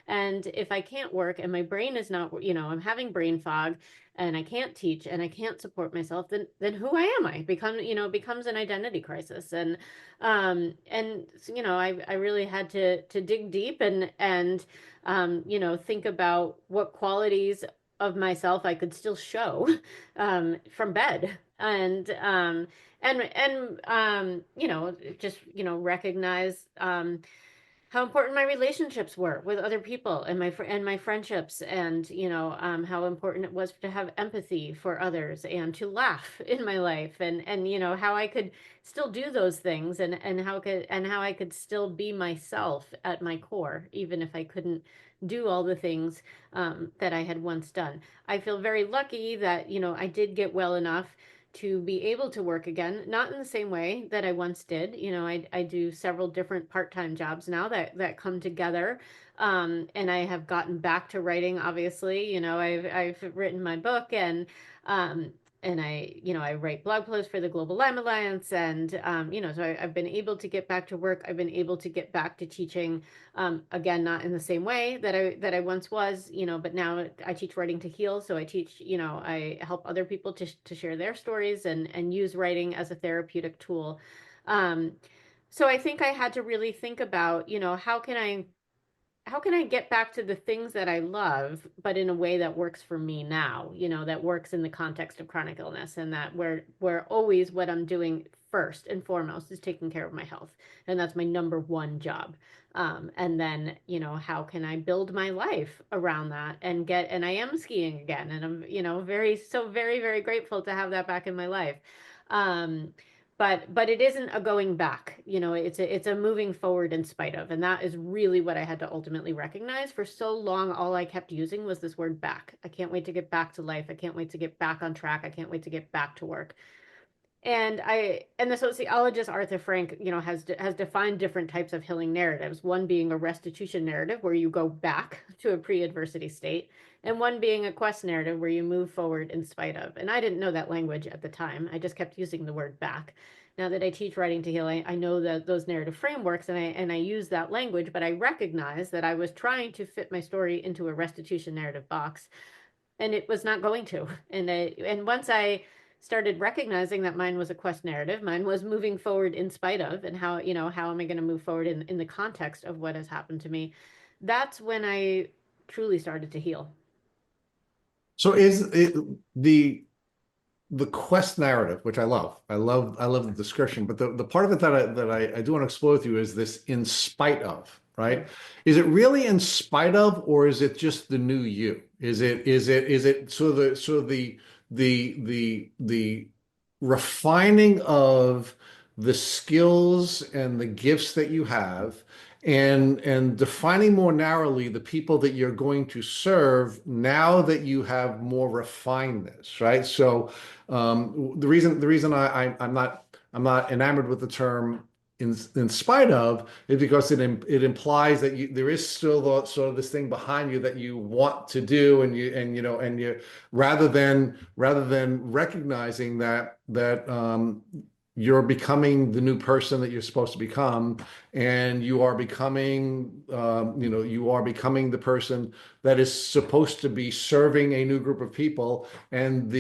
And if I can't work and my brain is not, I'm having brain fog and I can't teach and I can't support myself, then who am I? Becomes an identity crisis. I really had to dig deep and think about what qualities of myself I could still show from bed. Just recognize how important my relationships were with other people and my friendships, and how important it was to have empathy for others and to laugh in my life, and how I could still do those things, and how I could still be myself at my core, even if I couldn't do all the things that I had once done. I feel very lucky that I did get well enough to be able to work again, not in the same way that I once did. I do several different part-time jobs now that come together. And I have gotten back to writing, obviously. I've written my book, and I write blog posts for the Global Lyme Alliance, and so I've been able to get back to work. I've been able to get back to teaching, again, not in the same way that I once was, but now I teach Writing to Heal. So I teach, I help other people to share their stories and use writing as a therapeutic tool. So I think I had to really think about, how can I get back to the things that I love, but in a way that works for me now, that works in the context of chronic illness, and that where always what I'm doing first and foremost is taking care of my health. And that's my number one job. And then, how can I build my life around that and I am skiing again. And I'm, very, very grateful to have that back in my life. But it isn't a going back, it's a moving forward in spite of. And that is really what I had to ultimately recognize. For so long, all I kept using was this word back. I can't wait to get back to life. I can't wait to get back on track. I can't wait to get back to work. And the sociologist Arthur Frank, has defined different types of healing narratives. One being a restitution narrative, where you go back to a pre-adversity state, and one being a quest narrative, where you move forward in spite of. And I didn't know that language at the time. I just kept using the word back. Now that I teach Writing to Heal, I know that those narrative frameworks, and I use that language, but I recognize that I was trying to fit my story into a restitution narrative box, and it was not going to. And once I started recognizing that mine was a quest narrative, mine was moving forward in spite of, and how am I going to move forward in the context of what has happened to me, that's when I truly started to heal. So is it the quest narrative, which I love the description, but the part of it that I do want to explore with you is this in spite of, right? Is it really in spite of, or is it just the new you? Is it sort of the refining of the skills and the gifts that you have, and defining more narrowly the people that you're going to serve now that you have more refined this, right? So the reason I'm not enamored with the term in spite of is because it implies that there is still sort of this thing behind you that you want to do, and you rather than recognizing that you're becoming the new person that you're supposed to become, and you are becoming the person that is supposed to be serving a new group of people, and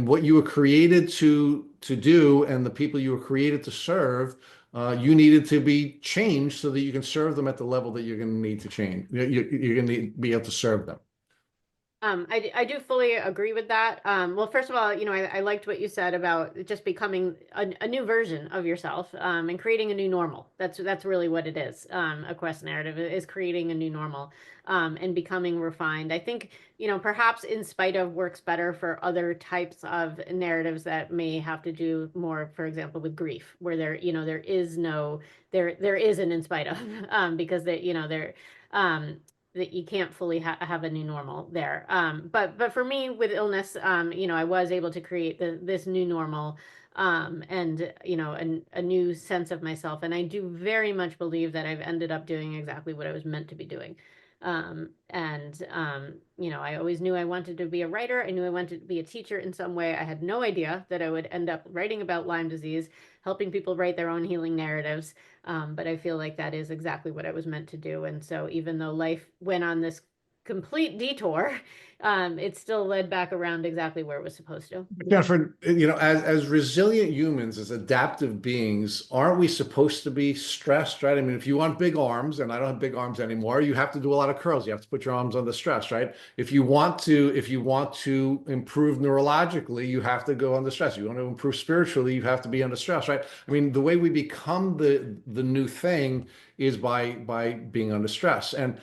what you were created to do, and the people you were created to serve, you needed to be changed so that you can serve them at the level that you're going to need to change. You're going to be able to serve them. I do fully agree with that. Well, first of all, I liked what you said about just becoming a new version of yourself, and creating a new normal. That's really what it is. A quest narrative is creating a new normal, and becoming refined. I think, perhaps in spite of works better for other types of narratives that may have to do more, for example, with grief, where there is no, there is an in spite of, because that you can't fully have a new normal there. But for me with illness, I was able to create this new normal, and a new sense of myself. And I do very much believe that I've ended up doing exactly what I was meant to be doing. I always knew I wanted to be a writer. I knew I wanted to be a teacher in some way. I had no idea that I would end up writing about Lyme disease, helping people write their own healing narratives. But I feel like that is exactly what I was meant to do. And so even though life went on this complete detour, it still led back around exactly where it was supposed to. Jennifer, as resilient humans, as adaptive beings, aren't we supposed to be stressed, right? I mean, if you want big arms, and I don't have big arms anymore, you have to do a lot of curls. You have to put your arms under stress, right? If you want to improve neurologically, you have to go under stress. You want to improve spiritually, you have to be under stress, right? I mean, the way we become the new thing is by being under stress. And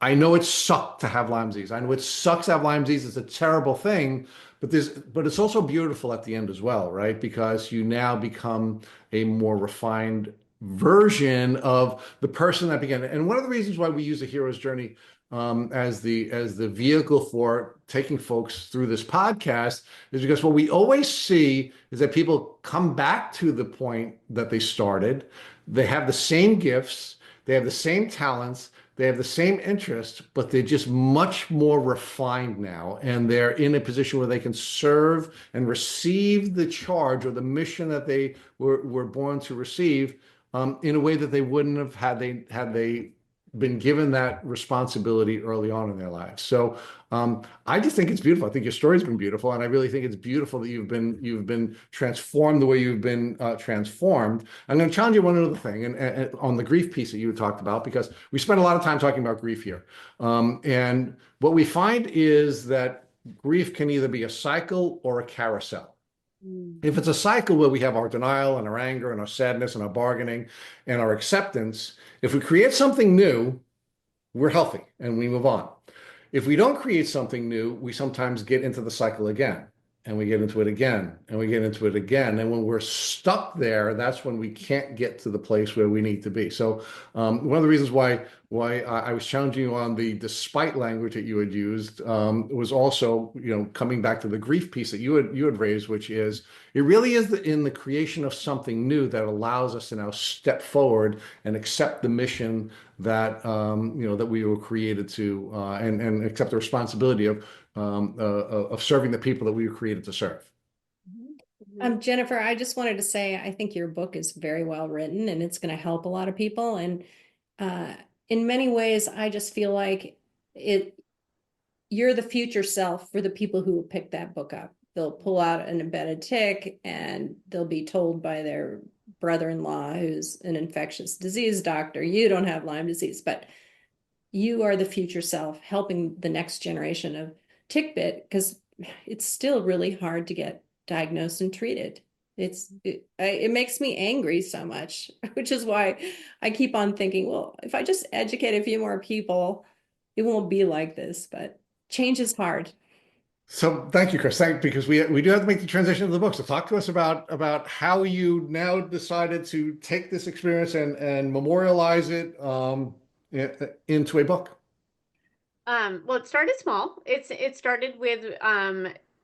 I know it sucked to have Lyme disease. I know it sucks to have Lyme disease. It's a terrible thing, but it's also beautiful at the end as well, right? Because you now become a more refined version of the person that began. And one of the reasons why we use a hero's journey, as the vehicle for taking folks through this podcast is because what we always see is that people come back to the point that they started. They have the same gifts, they have the same talents, they have the same interests, but they're just much more refined now. And they're in a position where they can serve and receive the charge or the mission that they were born to receive, in a way that they wouldn't have had they been given that responsibility early on in their lives. So I just think it's beautiful. I think your story's been beautiful, and I really think it's beautiful that you've been transformed the way you've been transformed. I'm going to challenge you one other thing, and on the grief piece that you talked about, because we spent a lot of time talking about grief here, and what we find is that grief can either be a cycle or a carousel. Mm. If it's a cycle where we have our denial and our anger and our sadness and our bargaining and our acceptance, if we create something new, we're healthy and we move on. If we don't create something new, we sometimes get into the cycle again, and we get into it again, and we get into it again. And when we're stuck there, that's when we can't get to the place where we need to be. So one of the reasons why I was challenging you on the despite language that you had used, was also, coming back to the grief piece that you had raised, which is it really is in the creation of something new that allows us to now step forward and accept the mission that we were created to, and accept the responsibility of serving the people that we were created to serve. Jennifer, I just wanted to say, I think your book is very well written and it's going to help a lot of people. And in many ways, I just feel like you're the future self for the people who will pick that book up. They'll pull out an embedded tick and they'll be told by their brother-in-law, who's an infectious disease doctor, you don't have Lyme disease, but you are the future self helping the next generation of tick bit, because it's still really hard to get diagnosed and treated. It makes me angry so much, which is why I keep on thinking, well, if I just educate a few more people, it won't be like this, but change is hard. So thank you, Kris. Because we do have to make the transition to the book. So talk to us about how you now decided to take this experience and memorialize it, into a book. Well, it started small. It started with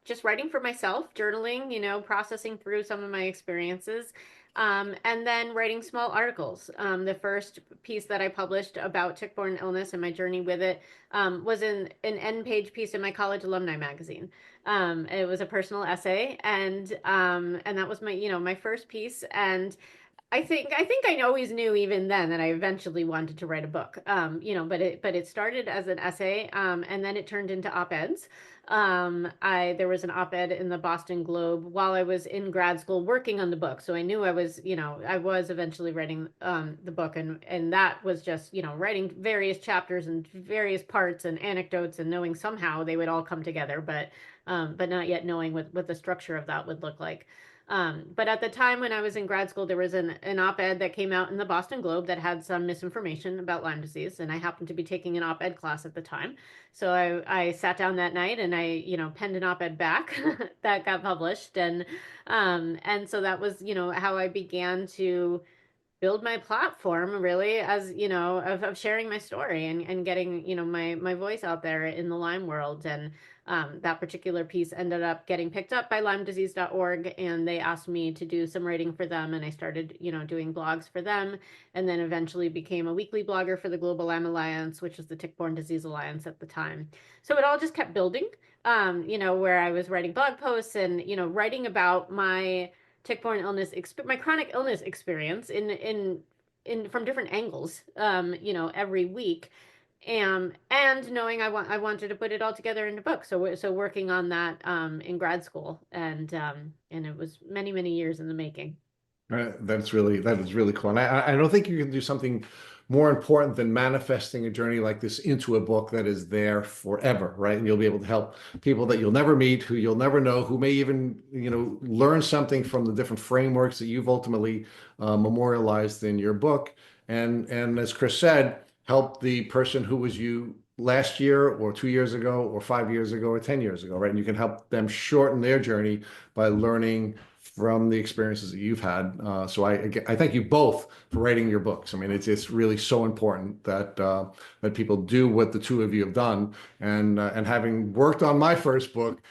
just writing for myself, journaling, processing through some of my experiences, and then writing small articles. The first piece that I published about tick-borne illness and my journey with it was an end-page piece in my college alumni magazine. It was a personal essay, and that was my first piece. And I think I always knew even then that I eventually wanted to write a book. But it started as an essay, and then it turned into op-eds. There was an op-ed in the Boston Globe while I was in grad school working on the book. So I knew I was, I was eventually writing the book, and that was just, writing various chapters and various parts and anecdotes and knowing somehow they would all come together, but not yet knowing what the structure of that would look like. But at the time when I was in grad school, there was an op-ed that came out in the Boston Globe that had some misinformation about Lyme disease, and I happened to be taking an op-ed class at the time. So I sat down that night and I, penned an op-ed back that got published, and so that was, how I began to build my platform really as, of sharing my story and getting, my voice out there in the Lyme world. And that particular piece ended up getting picked up by LymeDisease.org, and they asked me to do some writing for them, and I started, doing blogs for them, and then eventually became a weekly blogger for the Global Lyme Alliance, which was the Tick-Borne Disease Alliance at the time. So it all just kept building, where I was writing blog posts and, writing about my tick-borne illness, my chronic illness experience in from different angles, every week, and knowing I wanted to put it all together in a book. So working on that in grad school, and it was many years in the making. That is really cool. And I don't think you can do something more important than manifesting a journey like this into a book that is there forever, right? And you'll be able to help people that you'll never meet, who you'll never know, who may even, learn something from the different frameworks that you've ultimately memorialized in your book. And as Kris said, help the person who was you last year or 2 years ago or 5 years ago or 10 years ago, right? And you can help them shorten their journey by learning from the experiences that you've had. So I thank you both for writing your books. I mean, it's really so important that that people do what the two of you have done. And having worked on my first book,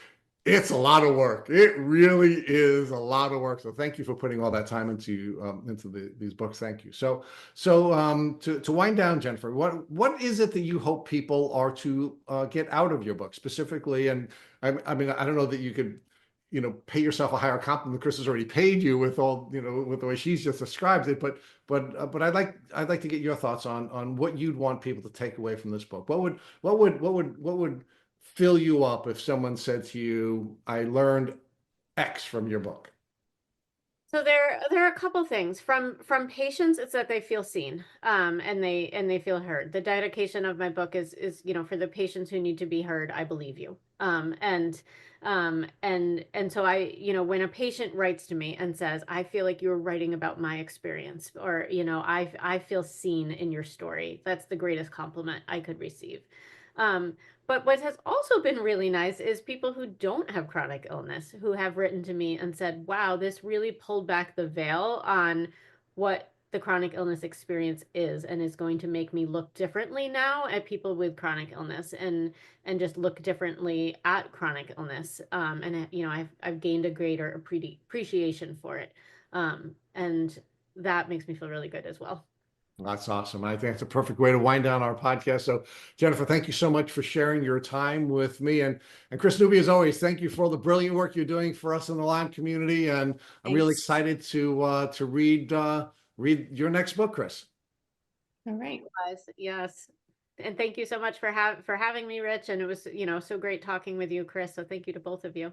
it's a lot of work. It really is a lot of work. So thank you for putting all that time into these books. Thank you. So to wind down, Jennifer, what is it that you hope people are to get out of your book specifically? And I mean, I don't know that you could, pay yourself a higher compliment. Kris has already paid you with all, with the way she's just described it. But I'd like to get your thoughts on what you'd want people to take away from this book. What would fill you up if someone said to you, "I learned X from your book"? So there are a couple things from patients. It's that they feel seen, and they feel heard. The dedication of my book is for the patients who need to be heard. I believe you, and so I, when a patient writes to me and says, "I feel like you're writing about my experience," or I feel seen in your story. That's the greatest compliment I could receive. But what has also been really nice is people who don't have chronic illness who have written to me and said, wow, this really pulled back the veil on what the chronic illness experience is, and is going to make me look differently now at people with chronic illness, and just look differently at chronic illness. And I've gained a greater appreciation for it. And that makes me feel really good as well. That's awesome. I think that's a perfect way to wind down our podcast. So, Jennifer, thank you so much for sharing your time with me. And Kris Newby, as always, thank you for all the brilliant work you're doing for us in the Lyme community. And I'm really excited to read your next book, Kris. All right. Yes. And thank you so much for having me, Rich. And it was, so great talking with you, Kris. So thank you to both of you.